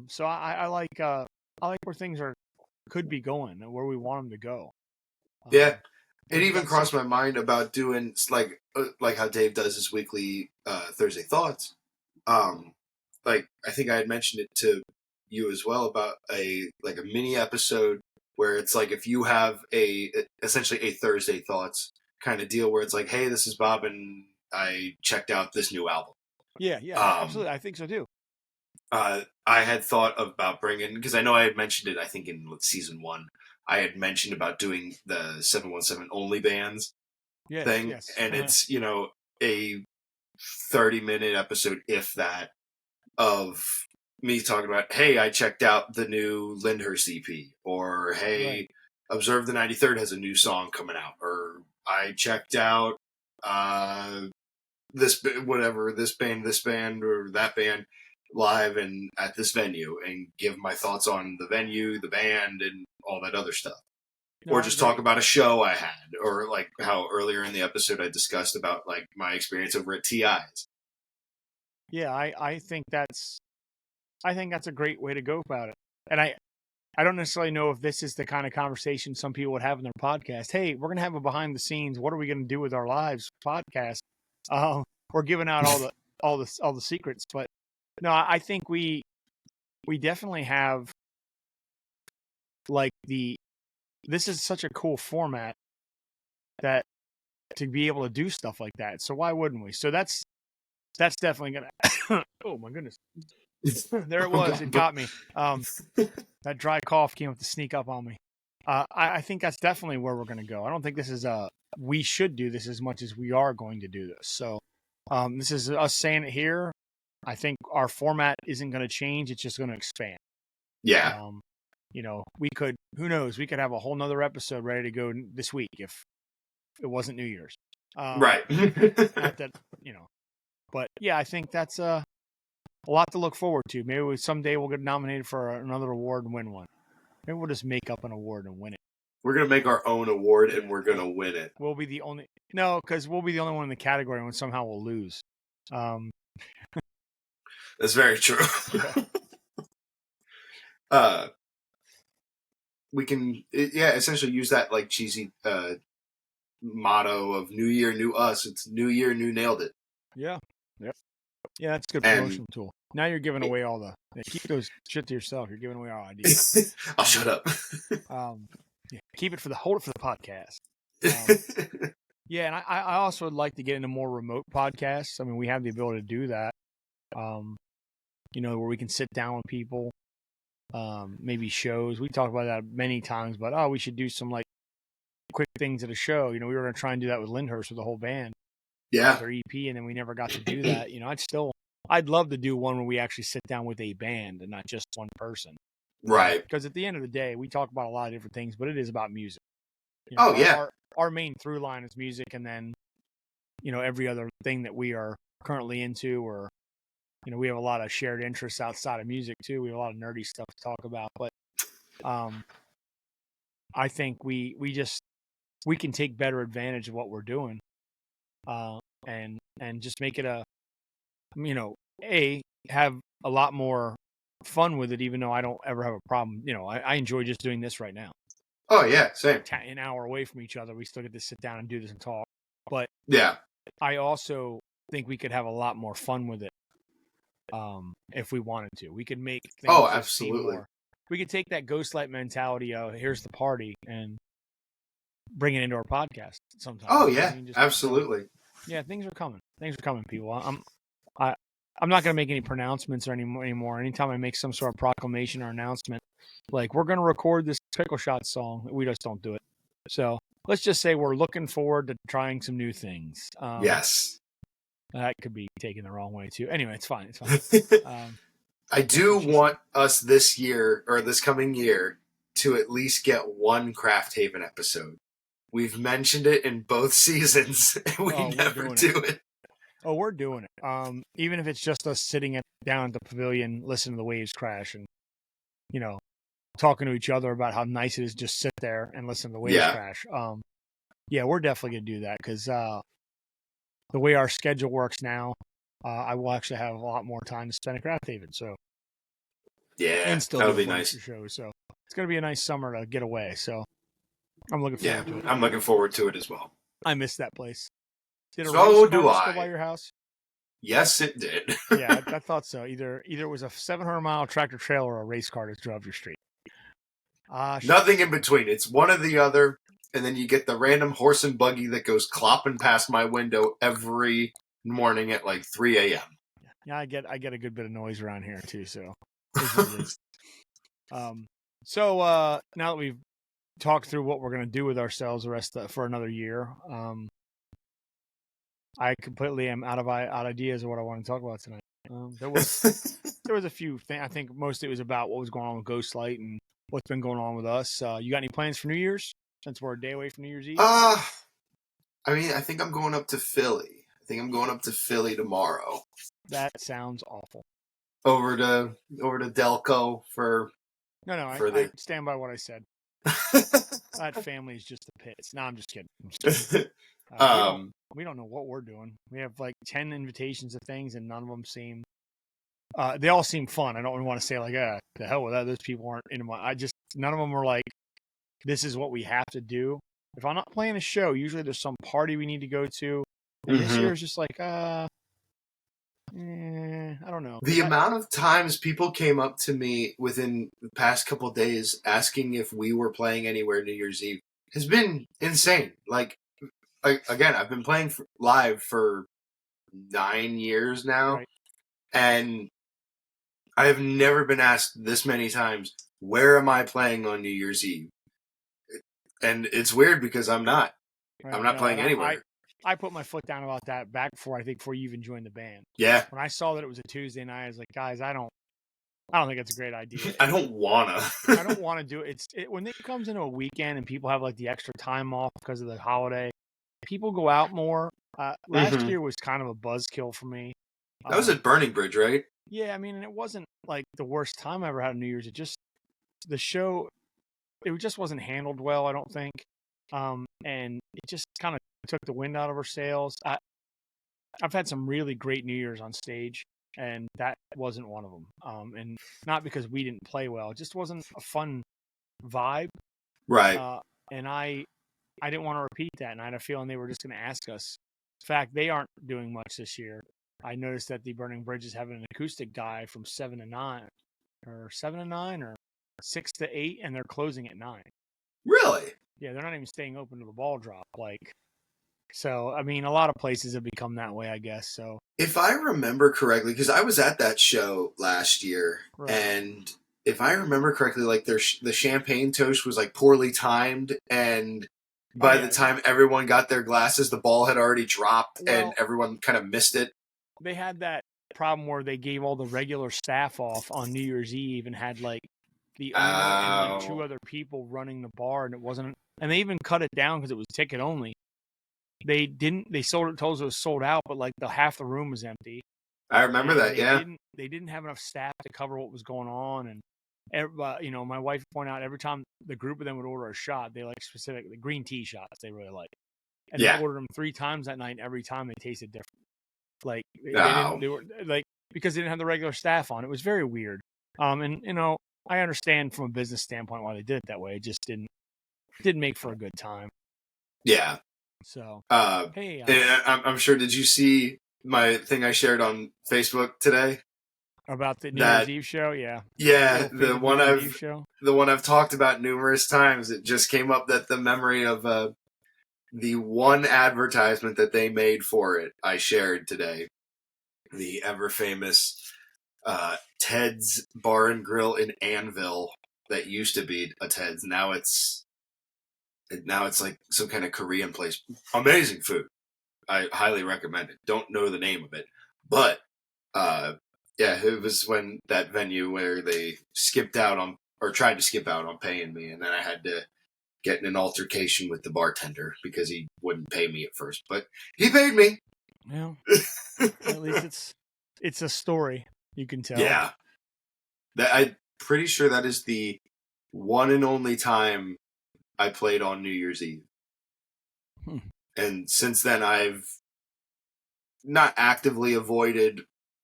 So I like where things could be going and where we want them to go. Yeah. It even crossed my mind about doing like how Dave does his weekly Thursday thoughts. Like I think I had mentioned it to you as well about a mini episode where it's like if you have essentially a Thursday thoughts kind of deal where it's like, hey, this is Bob and I checked out this new album. Yeah, absolutely. I think so too. I had thought about bringing, because I know I had mentioned it, I think in season 1, I had mentioned about doing the 717 only bands thing. Yes. And it's, a 30-minute episode, if that, of me talking about, hey, I checked out the new Lyndhurst EP, or hey, Observe the 93rd has a new song coming out, or I checked out this band, or that band live and at this venue, and give my thoughts on the venue, the band, and all that other stuff. Or just talk about a show I had, or like how earlier in the episode I discussed about like my experience over at TI's. Yeah, I think that's a great way to go about it. And I don't necessarily know if this is the kind of conversation some people would have in their podcast. Hey, we're gonna have a behind the scenes. What are we gonna do with our lives podcast? We're giving out all the secrets, but no, I think we definitely have this is such a cool format that to be able to do stuff like that. So why wouldn't we? So that's definitely gonna. Oh my goodness, there it was. It got me. That dry cough came up to sneak up on me. I think that's definitely where we're going to go. I don't think this is we should do this as much as we are going to do this. So this is us saying it here. I think our format isn't going to change. It's just going to expand. Yeah. We could, who knows, we could have a whole nother episode ready to go this week if it wasn't New Year's. Right. Not that, but yeah, I think that's a lot to look forward to. Maybe someday we'll get nominated for another award and win one. Maybe we'll just make up an award and win it. We're going to make our own award and we're going to win it. We'll be the only, because we'll be the only one in the category when somehow we'll lose. That's very true. We can, essentially use that like cheesy motto of New Year, New Us. It's New Year, New Nailed It. Yeah. Yep. Yeah, that's a good And promotional tool. Now you're giving away all the keep those shit to yourself. You're giving away our ideas. I'll shut up. Yeah, keep it hold it for the podcast. Yeah, and I also would like to get into more remote podcasts. I mean, we have the ability to do that. Where we can sit down with people, maybe shows. We talked about that many times, but we should do some like quick things at a show. We were going to try and do that with Lyndhurst with the whole band. Yeah. Their EP, and then we never got to do that. I'd love to do one where we actually sit down with a band and not just one person. Right. Because at the end of the day, we talk about a lot of different things, but it is about music. Our main through line is music, and then, every other thing that we are currently into, or, we have a lot of shared interests outside of music too. We have a lot of nerdy stuff to talk about, but I think we can take better advantage of what we're doing, and just make it have a lot more fun with it, even though I don't ever have a problem. I enjoy just doing this right now. Oh, yeah, same. An hour away from each other, we still get to sit down and do this and talk. But yeah, I also think we could have a lot more fun with it if we wanted to. We could make things absolutely. We could take that Ghostlight mentality of here's the party and bring it into our podcast sometimes. Oh, yeah, absolutely. Yeah, things are coming. Things are coming, people. I'm not going to make any pronouncements anymore. Anytime I make some sort of proclamation or announcement, like we're going to record this Pickle Shot song, we just don't do it. So let's just say we're looking forward to trying some new things. Yes. That could be taken the wrong way too. Anyway, it's fine. It's fine. I do want us this year or this coming year to at least get one Craft Haven episode. We've mentioned it in both seasons, and we never do it. Oh, we're doing it. Even if it's just us sitting down at the pavilion, listening to the waves crash, and talking to each other about how nice it is to just sit there and listen to the waves crash. Yeah, we're definitely gonna do that because the way our schedule works now, I will actually have a lot more time to spend at Craft Haven. So and still that'll be nice. Shows, so it's gonna be a nice summer to get away. So I'm looking forward to it. I'm looking forward to it as well. I miss that place. Did a so race do car I. Go by your house? Yes, it did. Yeah, I thought so. Either it was a 700-mile tractor trailer or a race car that drove your street. Nothing in between. It's one or the other, and then you get the random horse and buggy that goes clopping past my window every morning at like 3 a.m. Yeah, I get a good bit of noise around here too. So, now that we've talked through what we're going to do with ourselves for another year, I completely am out of ideas of what I want to talk about tonight. There was a few things. I think most of it was about what was going on with Ghostlight and what's been going on with us. You got any plans for New Year's since we're a day away from New Year's Eve? I think I'm going up to Philly. I think I'm going up to Philly tomorrow. That sounds awful. Over to Delco for. No, I stand by what I said. That family is just the pits. No, I'm just kidding. We don't know what we're doing. We have like 10 invitations to things, and none of them seem. They all seem fun. I don't want to say like, the hell with that. Those people aren't into my. None of them are like, this is what we have to do. If I'm not playing a show, usually there's some party we need to go to. And this year is just like, I don't know. The amount of times people came up to me within the past couple of days asking if we were playing anywhere New Year's Eve has been insane. Like again, I've been playing live for 9 years now, right. And I have never been asked this many times, where am I playing on New Year's Eve? And it's weird because I'm not. Right. I'm not playing anywhere. I put my foot down about that before you even joined the band. Yeah. When I saw that it was a Tuesday night, I was like, guys, I don't think it's a great idea. I don't wanna. I don't want to do it. When it comes into a weekend and people have like the extra time off because of the holiday, people go out more. Last year was kind of a buzzkill for me. That was at Burning Bridge, right? Yeah, I mean, and it wasn't like the worst time I ever had on New Year's. The show, it just wasn't handled well, I don't think. And it just kind of took the wind out of our sails. I've had some really great New Year's on stage, and that wasn't one of them. And not because we didn't play well, it just wasn't a fun vibe. Right. And I I didn't want to repeat that, and I had a feeling they were just going to ask us. In fact, they aren't doing much this year. I noticed that the Burning Bridge is having an acoustic guy from 7 to 9, or 7 to 9, or 6 to 8, and they're closing at 9. Really? Yeah, they're not even staying open to the ball drop. Like, so I mean, a lot of places have become that way, I guess. So If I remember correctly, because I was at that show last year, right. and if I remember correctly, like the champagne toast was like poorly timed, and by the time everyone got their glasses, the ball had already dropped, and everyone kind of missed it. They had that problem where they gave all the regular staff off on New Year's Eve and had like the owner and like 2 other people running the bar, and it wasn't. And they even cut it down because it was ticket only. They didn't. They sold it. Told us it was sold out, but like half the room was empty. I remember that. Yeah. They didn't have enough staff to cover what was going on, and my wife pointed out every time the group of them would order a shot, they like specific the green tea shots they really like, and they ordered them 3 times that night. And every time they tasted different. Like they were like because they didn't have the regular staff on. It was very weird. And I understand from a business standpoint why they did it that way. It just didn't make for a good time. Yeah. So hey, I'm sure. Did you see my thing I shared on Facebook today about the New Year's Eve show? Yeah. Yeah, the one I've talked about numerous times. It just came up that the memory of the one advertisement that they made for it, I shared today. The ever famous Ted's Bar and Grill in Annville that used to be a Ted's. Now it's like some kind of Korean place. Amazing food. I highly recommend it. Don't know the name of it, but it was when that venue where they skipped out on or tried to skip out on paying me, and then I had to get in an altercation with the bartender because he wouldn't pay me at first, but he paid me. Well, at least it's a story you can tell. Yeah, I'm pretty sure that is the one and only time I played on New Year's Eve. And since then, I've not actively avoided,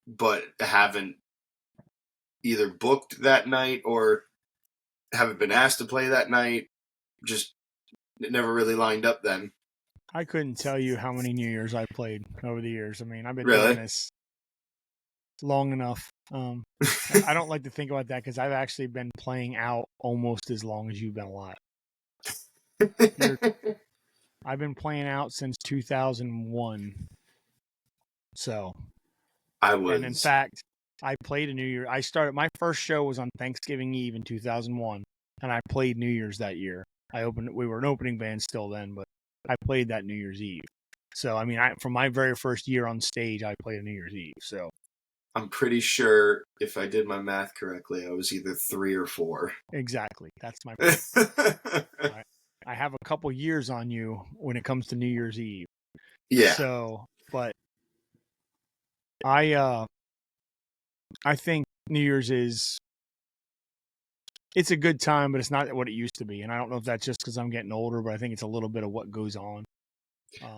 but haven't either booked that night or haven't been asked to play that night. Just it never really lined up then. I couldn't tell you how many New Year's I played over the years. I mean, I've been doing this long enough. I don't like to think about that because I've actually been playing out almost as long as you've been alive. I've been playing out since 2001. So, and in fact, I played a New Year. My first show was on Thanksgiving Eve in 2001, and I played New Year's that year. We were an opening band still then, but I played that New Year's Eve. So, I mean, from my very first year on stage, I played a New Year's Eve. So, I'm pretty sure if I did my math correctly, I was either 3 or 4. Exactly. That's my point. I have a couple years on you when it comes to New Year's Eve. Yeah. So, but I think New Year's it's a good time, but it's not what it used to be. And I don't know if that's just because I'm getting older, but I think it's a little bit of what goes on.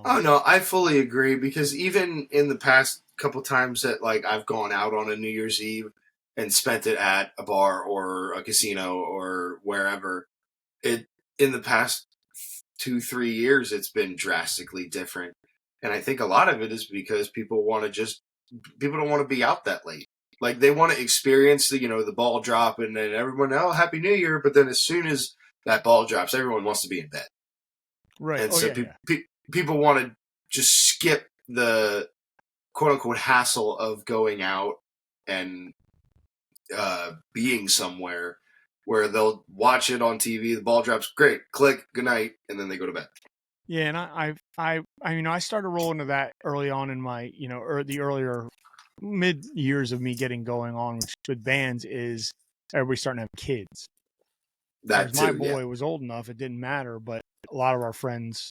Oh no, I fully agree because even in the past couple times that like I've gone out on a New Year's Eve and spent it at a bar or a casino or wherever, in the past 2-3 years it's been drastically different. And I think a lot of it is because people don't want to be out that late. Like they want to experience the ball drop and then everyone, Happy New Year, but then as soon as that ball drops, everyone wants to be in bed. Right. And so people want to just skip the quote unquote hassle of going out and being somewhere where they'll watch it on TV. The ball drops, great, click, good night, and then they go to bed. Yeah, and I started rolling to that early on in my the earlier mid years of me getting going on with bands is everybody starting to have kids. That too, my boy was old enough, it didn't matter, but a lot of our friends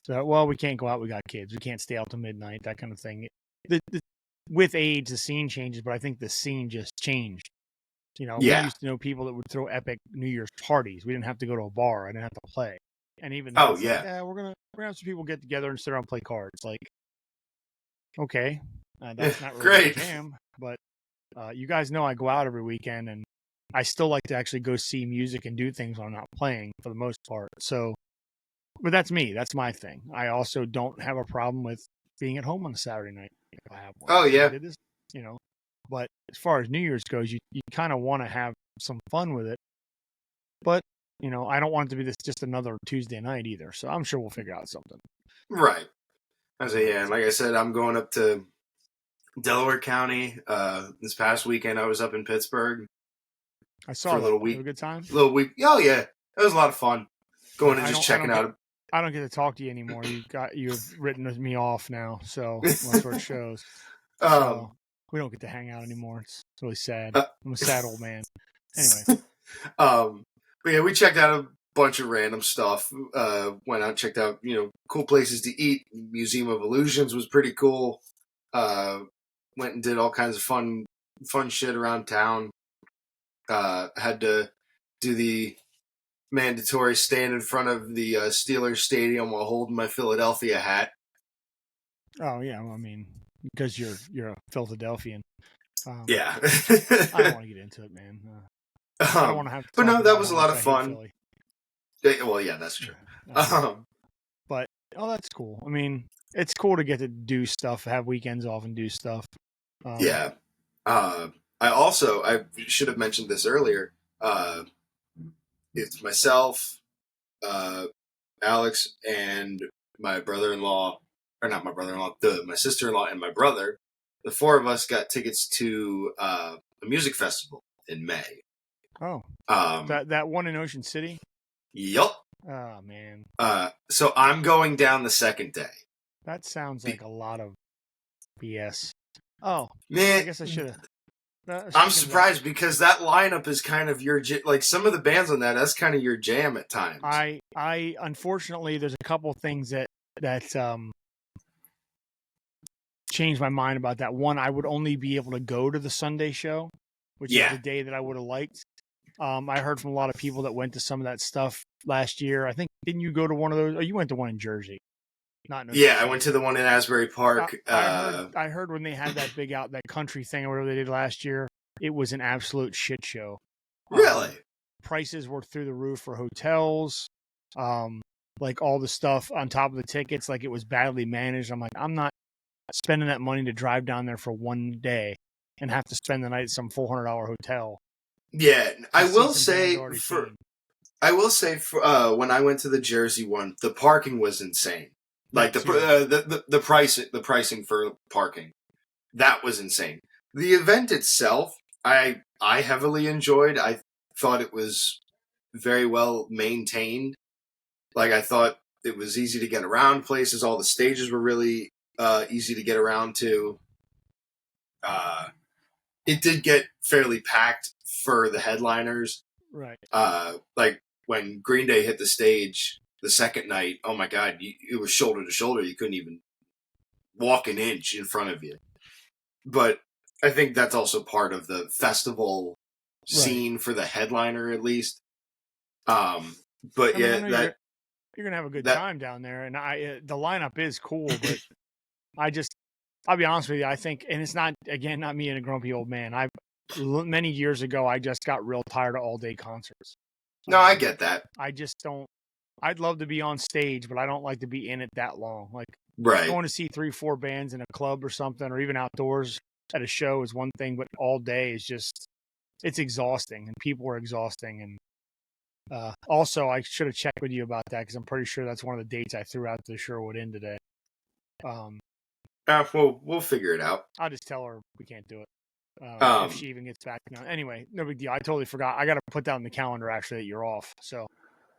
said, well, we can't go out, we got kids, we can't stay out till midnight, that kind of thing. With age, the scene changes, but I think the scene just changed. We used to know people that would throw epic New Year's parties. We didn't have to go to a bar. I didn't have to play. And even we're gonna have some people get together and sit around and play cards. Like, okay, that's not really great. My jam, but you guys know I go out every weekend, and I still like to actually go see music and do things when I'm not playing for the most part. So but that's me. That's my thing. I also don't have a problem with being at home on a Saturday night if I have one. Oh yeah, I did this, But as far as New Year's goes, you kind of want to have some fun with it. But I don't want it to be this just another Tuesday night either. So I'm sure we'll figure out something. right. I say yeah, and like I said, I'm going up to Delaware County. This past weekend, I was up in Pittsburgh. I saw for a that. little Have week. a good time. Little week. Oh yeah, it was a lot of fun. Going and just checking out. I don't get to talk to you anymore. You've written me off now. So unless we're at shows, so we don't get to hang out anymore. It's really sad. I'm a sad old man. Anyway. But yeah, we checked out a bunch of random stuff. Went out, checked out, cool places to eat. Museum of Illusions was pretty cool. Went and did all kinds of fun shit around town. Had to do the mandatory stand in front of the Steelers stadium while holding my Philadelphia hat. Oh yeah, well, I mean, because you're a Philadelphian. Yeah, I don't want to get into it, man. I don't want to have to. But no, that was a lot of fun. Well, yeah, that's true. But that's cool. I mean, it's cool to get to do stuff, have weekends off, and do stuff. Yeah. I should have mentioned this earlier. It's myself, Alex, and my brother-in-law, or not my brother-in-law, my sister-in-law and my brother. The four of us got tickets to a music festival in May. Oh, that one in Ocean City? Yup. Oh, man. So I'm going down the second day. That sounds like a lot of BS. Oh, man, I guess I should have. I'm surprised because that lineup is kind of your like some of the bands on that's kind of your jam at times. I unfortunately there's a couple things that changed my mind about that. One, I would only be able to go to the Sunday show, which is the day that I would have liked. I heard from a lot of people that went to some of that stuff last year. I think didn't you go to one of those? Oh, you went to one in Jersey. I went to the one in Asbury Park. I heard when they had that that country thing or whatever they did last year, it was an absolute shit show. Really? Prices were through the roof for hotels. Like all the stuff on top of the tickets, like it was badly managed. I'm like, I'm not spending that money to drive down there for one day and have to spend the night at some $400 hotel. Yeah, I will say when I went to the Jersey one, the parking was insane. Like the pricing for parking, that was insane. The event itself, I heavily enjoyed. I thought it was very well maintained. Like I thought it was easy to get around places. All the stages were really easy to get around to. It did get fairly packed for the headliners. Right. Like when Green Day hit the stage the second night, oh my God, it was shoulder to shoulder. You couldn't even walk an inch in front of you. But I think that's also part of the festival scene for the headliner, at least. But you're gonna have a good time down there, and the lineup is cool. But I'll be honest with you. I think, and it's not me and a grumpy old man. Many years ago, I just got real tired of all day concerts. No, I get that. I just don't. I'd love to be on stage, but I don't like to be in it that long. Like going to see 3-4 bands in a club or something, or even outdoors at a show is one thing, but all day is it's exhausting, and people are exhausting. And also, I should have checked with you about that because I'm pretty sure that's one of the dates I threw out to Sherwood Inn today. We'll figure it out. I'll just tell her we can't do it. If she even gets back now. Anyway, no big deal. I totally forgot. I got to put that on the calendar actually that you're off. So,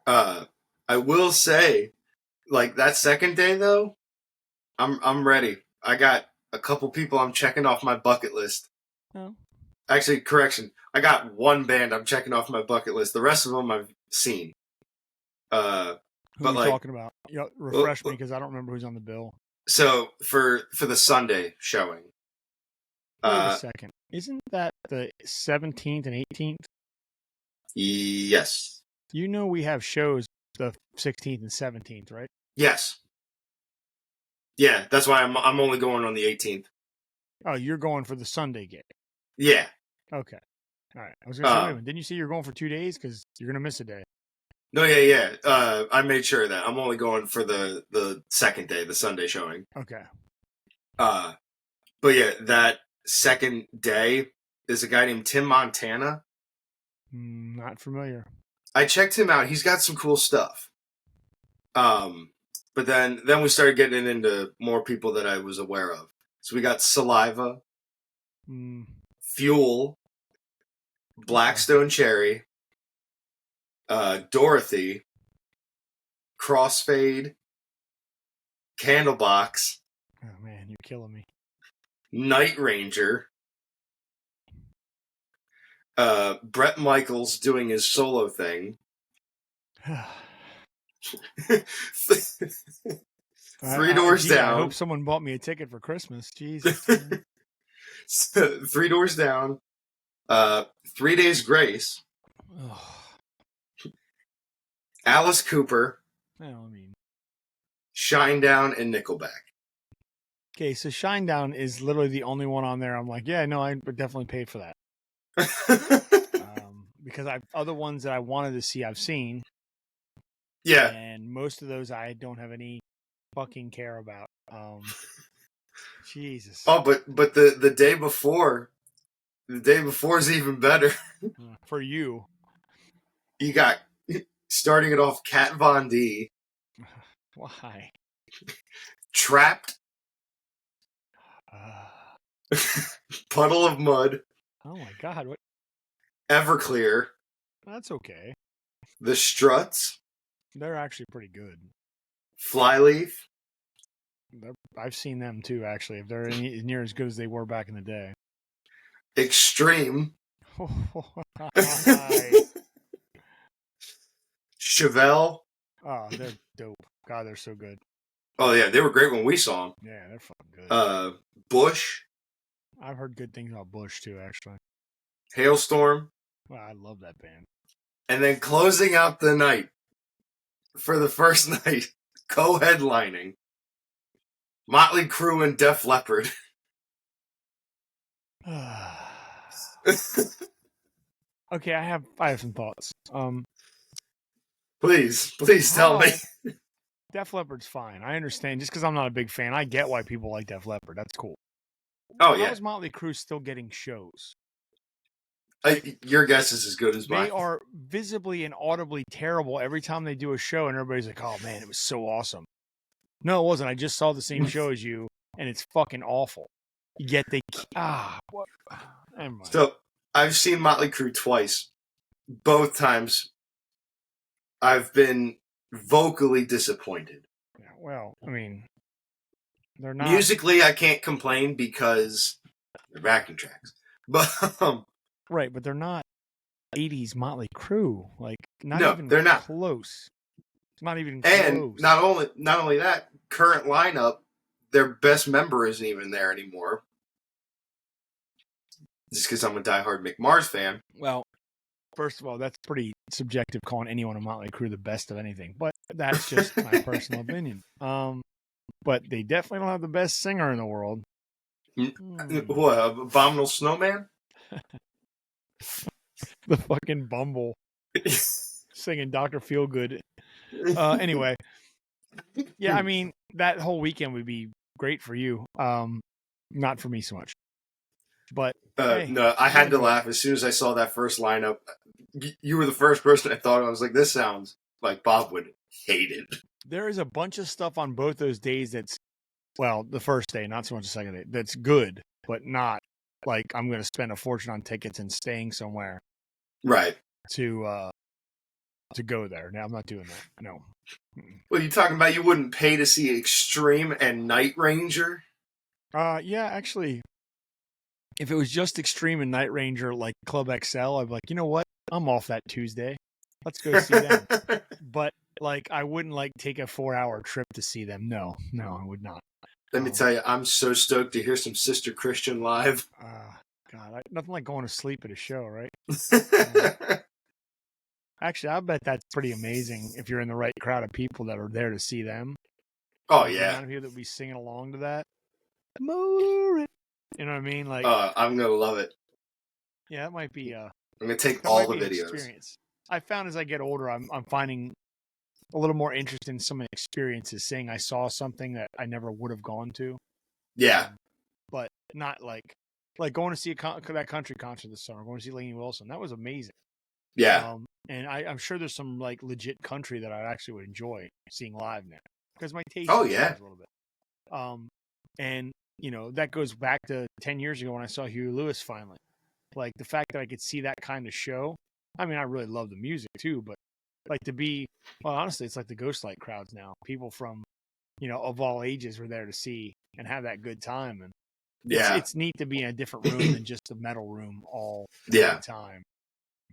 I will say, like that second day though, I'm ready. I got a couple people I'm checking off my bucket list. Oh. Actually, correction. I got one band I'm checking off my bucket list. The rest of them I've seen. Who are you talking about? Refresh me because I don't remember who's on the bill. So for the Sunday showing. Wait a second. Isn't that the 17th and 18th? Yes. You know we have shows the 16th and 17th, right? Yes. Yeah, that's why I'm only going on the 18th. Oh, you're going for the Sunday gig? Yeah. Okay. All right. I was going to say, wait a minute, didn't you say you're going for 2 days? Because you're going to miss a day. No, yeah. I made sure of that. I'm only going for the second day, the Sunday showing. Okay. Uh, but yeah, that second day is a guy named Tim Montana. Not familiar. I checked him out. He's got some cool stuff. But then we started getting into more people that I was aware of. So we got Saliva, Fuel, Blackstone Cherry, Dorothy, Crossfade, Candlebox, Oh man, you're killing me. Night Ranger, Brett Michaels doing his solo thing. 3 Doors Down. I hope someone bought me a ticket for Christmas. Jesus. 3 Doors Down. 3 Days Grace. Alice Cooper. Well, I mean, Shinedown and Nickelback. Okay, so Shinedown is literally the only one on there. I'm like, yeah, no, I would definitely pay for that. Because other ones that I wanted to see, I've seen. Yeah. And most of those I don't have any fucking care about. Jesus. Oh, but the day before is even better. For you. You got, starting it off, Kat Von D. Why? Trapped. Puddle of Mud. Oh my God! What? Everclear. That's okay. The Struts. They're actually pretty good. Flyleaf. I've seen them too, actually. If they're near as good as they were back in the day. Extreme. Chevelle. Oh, they're dope. God, they're so good. Oh yeah, they were great when we saw them. Yeah, they're fucking good. Bush. I've heard good things about Bush too, actually. Hailstorm. Well, I love that band. And then closing out the night for the first night, co-headlining, Motley Crue and Def Leppard. Okay, I have some thoughts. Please tell me. Def Leppard's fine. I understand. Just because I'm not a big fan, I get why people like Def Leppard. That's cool. Oh yeah. How is Motley Crue still getting shows? Your guess is as good as mine. They are visibly and audibly terrible every time they do a show, and everybody's like, "Oh man, it was so awesome." No, it wasn't. I just saw the same show as you, and it's fucking awful. Yet they what? Never mind. So I've seen Motley Crue twice. Both times, I've been vocally disappointed. Yeah, well, I mean, they're not musically. I can't complain because they're backing tracks, but right. But they're not 80s Motley Crue. Like, they're not close. Not even and close. not only that, current lineup, their best member isn't even there anymore. Just because I'm a diehard McMars fan. Well, first of all, that's pretty subjective calling anyone a Motley Crue the best of anything, but that's just my personal opinion. But they definitely don't have the best singer in the world. What, Abominable Snowman? The fucking Bumble singing Dr. Feelgood. Anyway, yeah, I mean, that whole weekend would be great for you. Not for me so much. But hey, no, I had to laugh as soon as I saw that first lineup. You were the first person I thought of. I was like, this sounds like Bob would hate it. There is a bunch of stuff on both those days that's, well, the first day, not so much the second day, that's good, but not like I'm going to spend a fortune on tickets and staying somewhere. Right. To go there. Now, I'm not doing that. No. Well, you talking about you wouldn't pay to see Extreme and Night Ranger? Yeah, actually, if it was just Extreme and Night Ranger, like Club XL, I'd be like, you know what? I'm off that Tuesday. Let's go see them. But like, I wouldn't like take a 4-hour trip to see them. No, I would not. Let me tell you, I'm so stoked to hear some Sister Christian live. God, nothing like going to sleep at a show, right? Actually, I bet that's pretty amazing if you're in the right crowd of people that are there to see them. Oh, like, yeah. The amount of people that would be singing along to that. More. You know what I mean? Like, I'm going to love it. Yeah, that might be... I'm going to take all the videos. Experience. I found as I get older, I'm finding a little more interest in some experiences, saying I saw something that I never would have gone to. Yeah. But not like going to see that country concert this summer, going to see Lainey Wilson. That was amazing. Yeah. And I'm sure there's some like legit country that I actually would enjoy seeing live now because my taste Oh, has yeah. changed a little bit. And that goes back to 10 years ago when I saw Huey Lewis finally. Like the fact that I could see that kind of show. I mean, I really love the music too, but like to be, well, honestly, it's like the Ghostlight crowds now. People from, of all ages were there to see and have that good time. And it's neat to be in a different room than just the metal room all the time.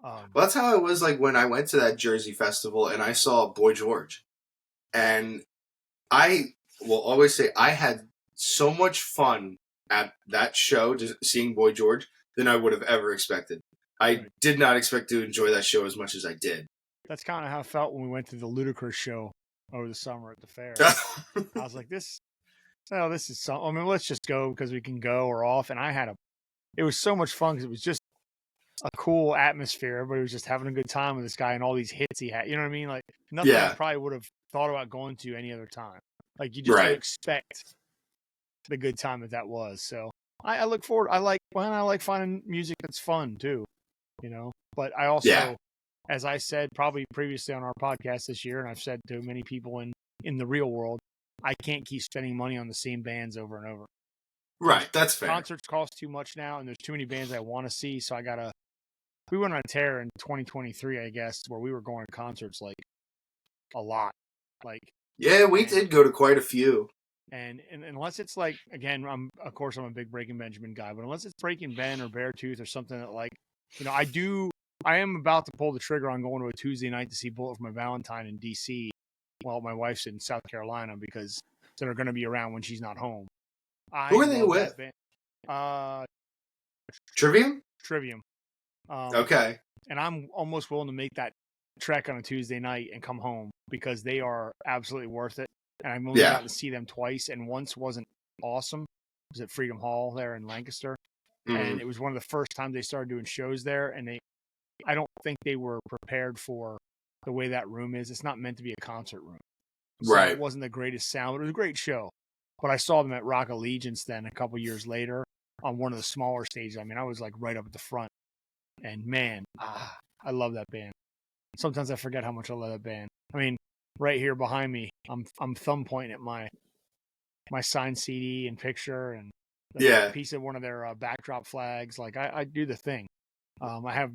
Well, that's how it was like when I went to that Jersey festival and I saw Boy George. And I will always say I had so much fun at that show, just seeing Boy George, than I would have ever expected. I did not expect to enjoy that show as much as I did. That's kind of how I felt when we went to the Ludacris show over the summer at the fair. I was like, this is something. I mean, let's just go because we can go or off. And it was so much fun because it was just a cool atmosphere. Everybody was just having a good time with this guy and all these hits he had. You know what I mean? Like nothing I probably would have thought about going to any other time. Like you just don't expect the good time that was. So I look forward. I like finding music that's fun too, but I also, as I said, probably previously on our podcast this year, and I've said to many people in the real world, I can't keep spending money on the same bands over and over. Right, that's fair. Concerts cost too much now, and there's too many bands I want to see, so we went on a tear in 2023, I guess, where we were going to concerts like a lot. We did go to quite a few. And unless it's like, again, I'm a big Breaking Benjamin guy, but unless it's Breaking Ben or Beartooth or something that like, I am about to pull the trigger on going to a Tuesday night to see Bullet for My Valentine in DC. Well, my wife's in South Carolina because they're going to be around when she's not home. Who are they with? Trivium? Trivium. Okay. And I'm almost willing to make that trek on a Tuesday night and come home because they are absolutely worth it. And I've only gotten to see them twice, and once wasn't awesome. It was at Freedom Hall there in Lancaster. And it was one of the first times they started doing shows there, and I don't think they were prepared for the way that room is. It's not meant to be a concert room. So it wasn't the greatest sound, but it was a great show. But I saw them at Rock Allegiance then a couple years later on one of the smaller stages. I mean, I was like right up at the front. And man, I love that band. Sometimes I forget how much I love that band. I mean, right here behind me, I'm thumb pointing at my signed CD and picture and the piece of one of their backdrop flags. Like I do the thing. I have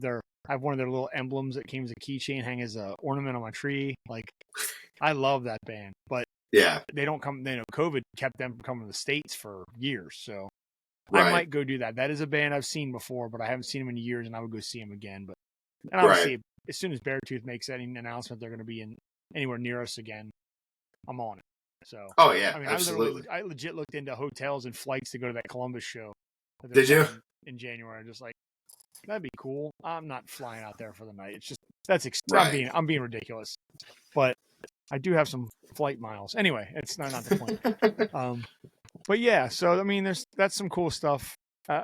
one of their little emblems that came as a keychain, hang as an ornament on my tree. Like I love that band, but they don't come. COVID kept them from coming to the States for years, so I might go do that. That is a band I've seen before, but I haven't seen them in years, and I would go see them again. And obviously, as soon as Beartooth makes any announcement they're going to be anywhere near us again, I'm on it. So, I mean, absolutely. I legit looked into hotels and flights to go to that Columbus show. Did you? In January, I'm just like, that'd be cool. I'm not flying out there for the night. It's just I'm being ridiculous, but I do have some flight miles. Anyway, it's not the point. But yeah, so I mean, that's some cool stuff.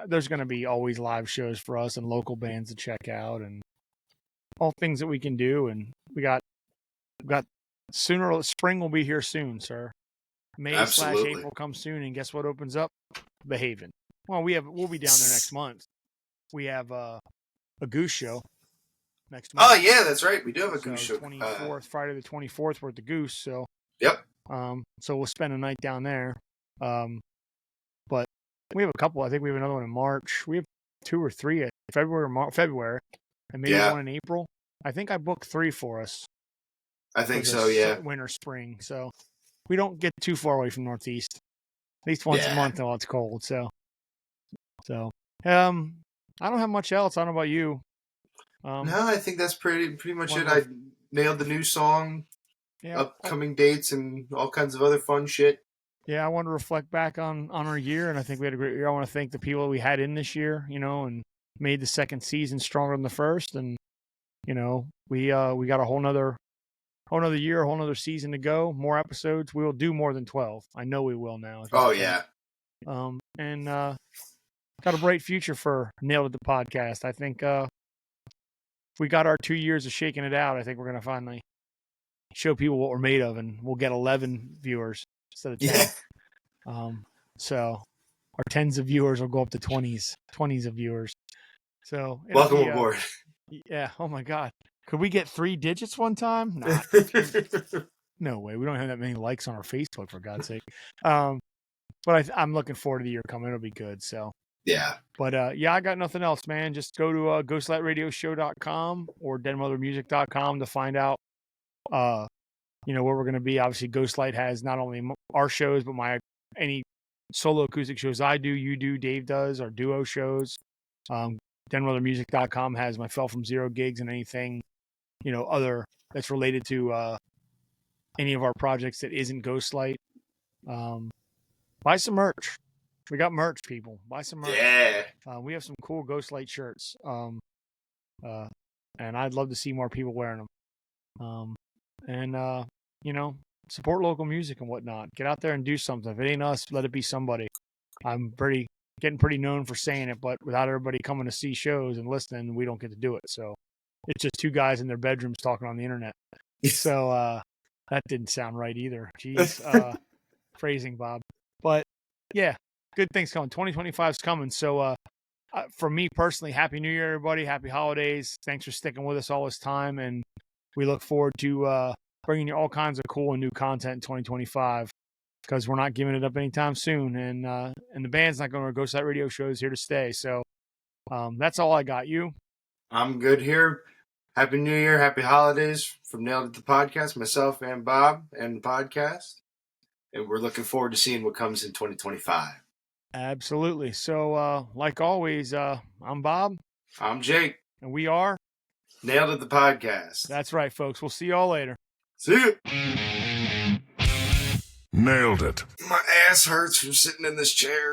There's going to be always live shows for us and local bands to check out and all things that we can do. And we got spring will be here soon, sir. May/April comes soon, and guess what opens up? The Haven. Well, we'll be down there next month. We have a Goose show next month. Oh yeah, that's right. We do have a Goose show. 24th, Friday the 24th, we're at the Goose. So so we'll spend a night down there. But we have a couple. I think we have another one in March. We have 2 or 3 in February, and maybe one in April. I think I booked 3 for us. I think so. Yeah. Winter, spring. So we don't get too far away from Northeast. At least once a month while it's cold. So I don't have much else. I don't know about you. No, I think that's pretty much it. I nailed the new song, upcoming dates, and all kinds of other fun shit. Yeah, I want to reflect back on our year, and I think we had a great year. I want to thank the people we had in this year, and made the second season stronger than the first. And we got a whole nother year, a whole nother season to go. More episodes. We will do more than 12. I know we will now. Oh yeah. And got a bright future for Nailed It the podcast. I think we got our 2 years of shaking it out, I think we're going to finally show people what we're made of, and we'll get 11 viewers instead of 10. Yeah. So our tens of viewers will go up to 20s of viewers. So Welcome aboard. Yeah. Oh my God. Could we get 3 digits one time? Nah. No way. We don't have that many likes on our Facebook, for God's sake. But I'm looking forward to the year coming. It'll be good. So yeah. But yeah, I got nothing else, man. Just go to ghostlightradioshow.com or deadmothermusic.com to find out where we're going to be. Obviously, Ghostlight has not only our shows, but any solo acoustic shows I do, you do, Dave does, our duo shows. deadmothermusic.com has my Fell From Zero gigs and anything, other that's related to any of our projects that isn't Ghostlight. Buy some merch. We got merch, people. Buy some merch. Yeah. We have some cool Ghostlight shirts. And I'd love to see more people wearing them. Support local music and whatnot. Get out there and do something. If it ain't us, let it be somebody. I'm getting pretty known for saying it, but without everybody coming to see shows and listening, we don't get to do it. So it's just 2 guys in their bedrooms talking on the internet. So that didn't sound right either. Jeez, phrasing, Bob. But yeah, good things coming. 2025 is coming. So for me personally, Happy New Year, everybody. Happy holidays. Thanks for sticking with us all this time. And we look forward to bringing you all kinds of cool and new content in 2025 because we're not giving it up anytime soon. And the band's not going to Ghost Light Radio shows here to stay. So that's all I got. You? I'm good here. Happy New Year. Happy holidays from Nailed It the Podcast, myself and Bob and the podcast. And we're looking forward to seeing what comes in 2025. Absolutely. So like always, I'm Bob. I'm Jake. And we are Nailed It the Podcast. That's right, folks. We'll see y'all later. See you. Nailed it. My ass hurts from sitting in this chair.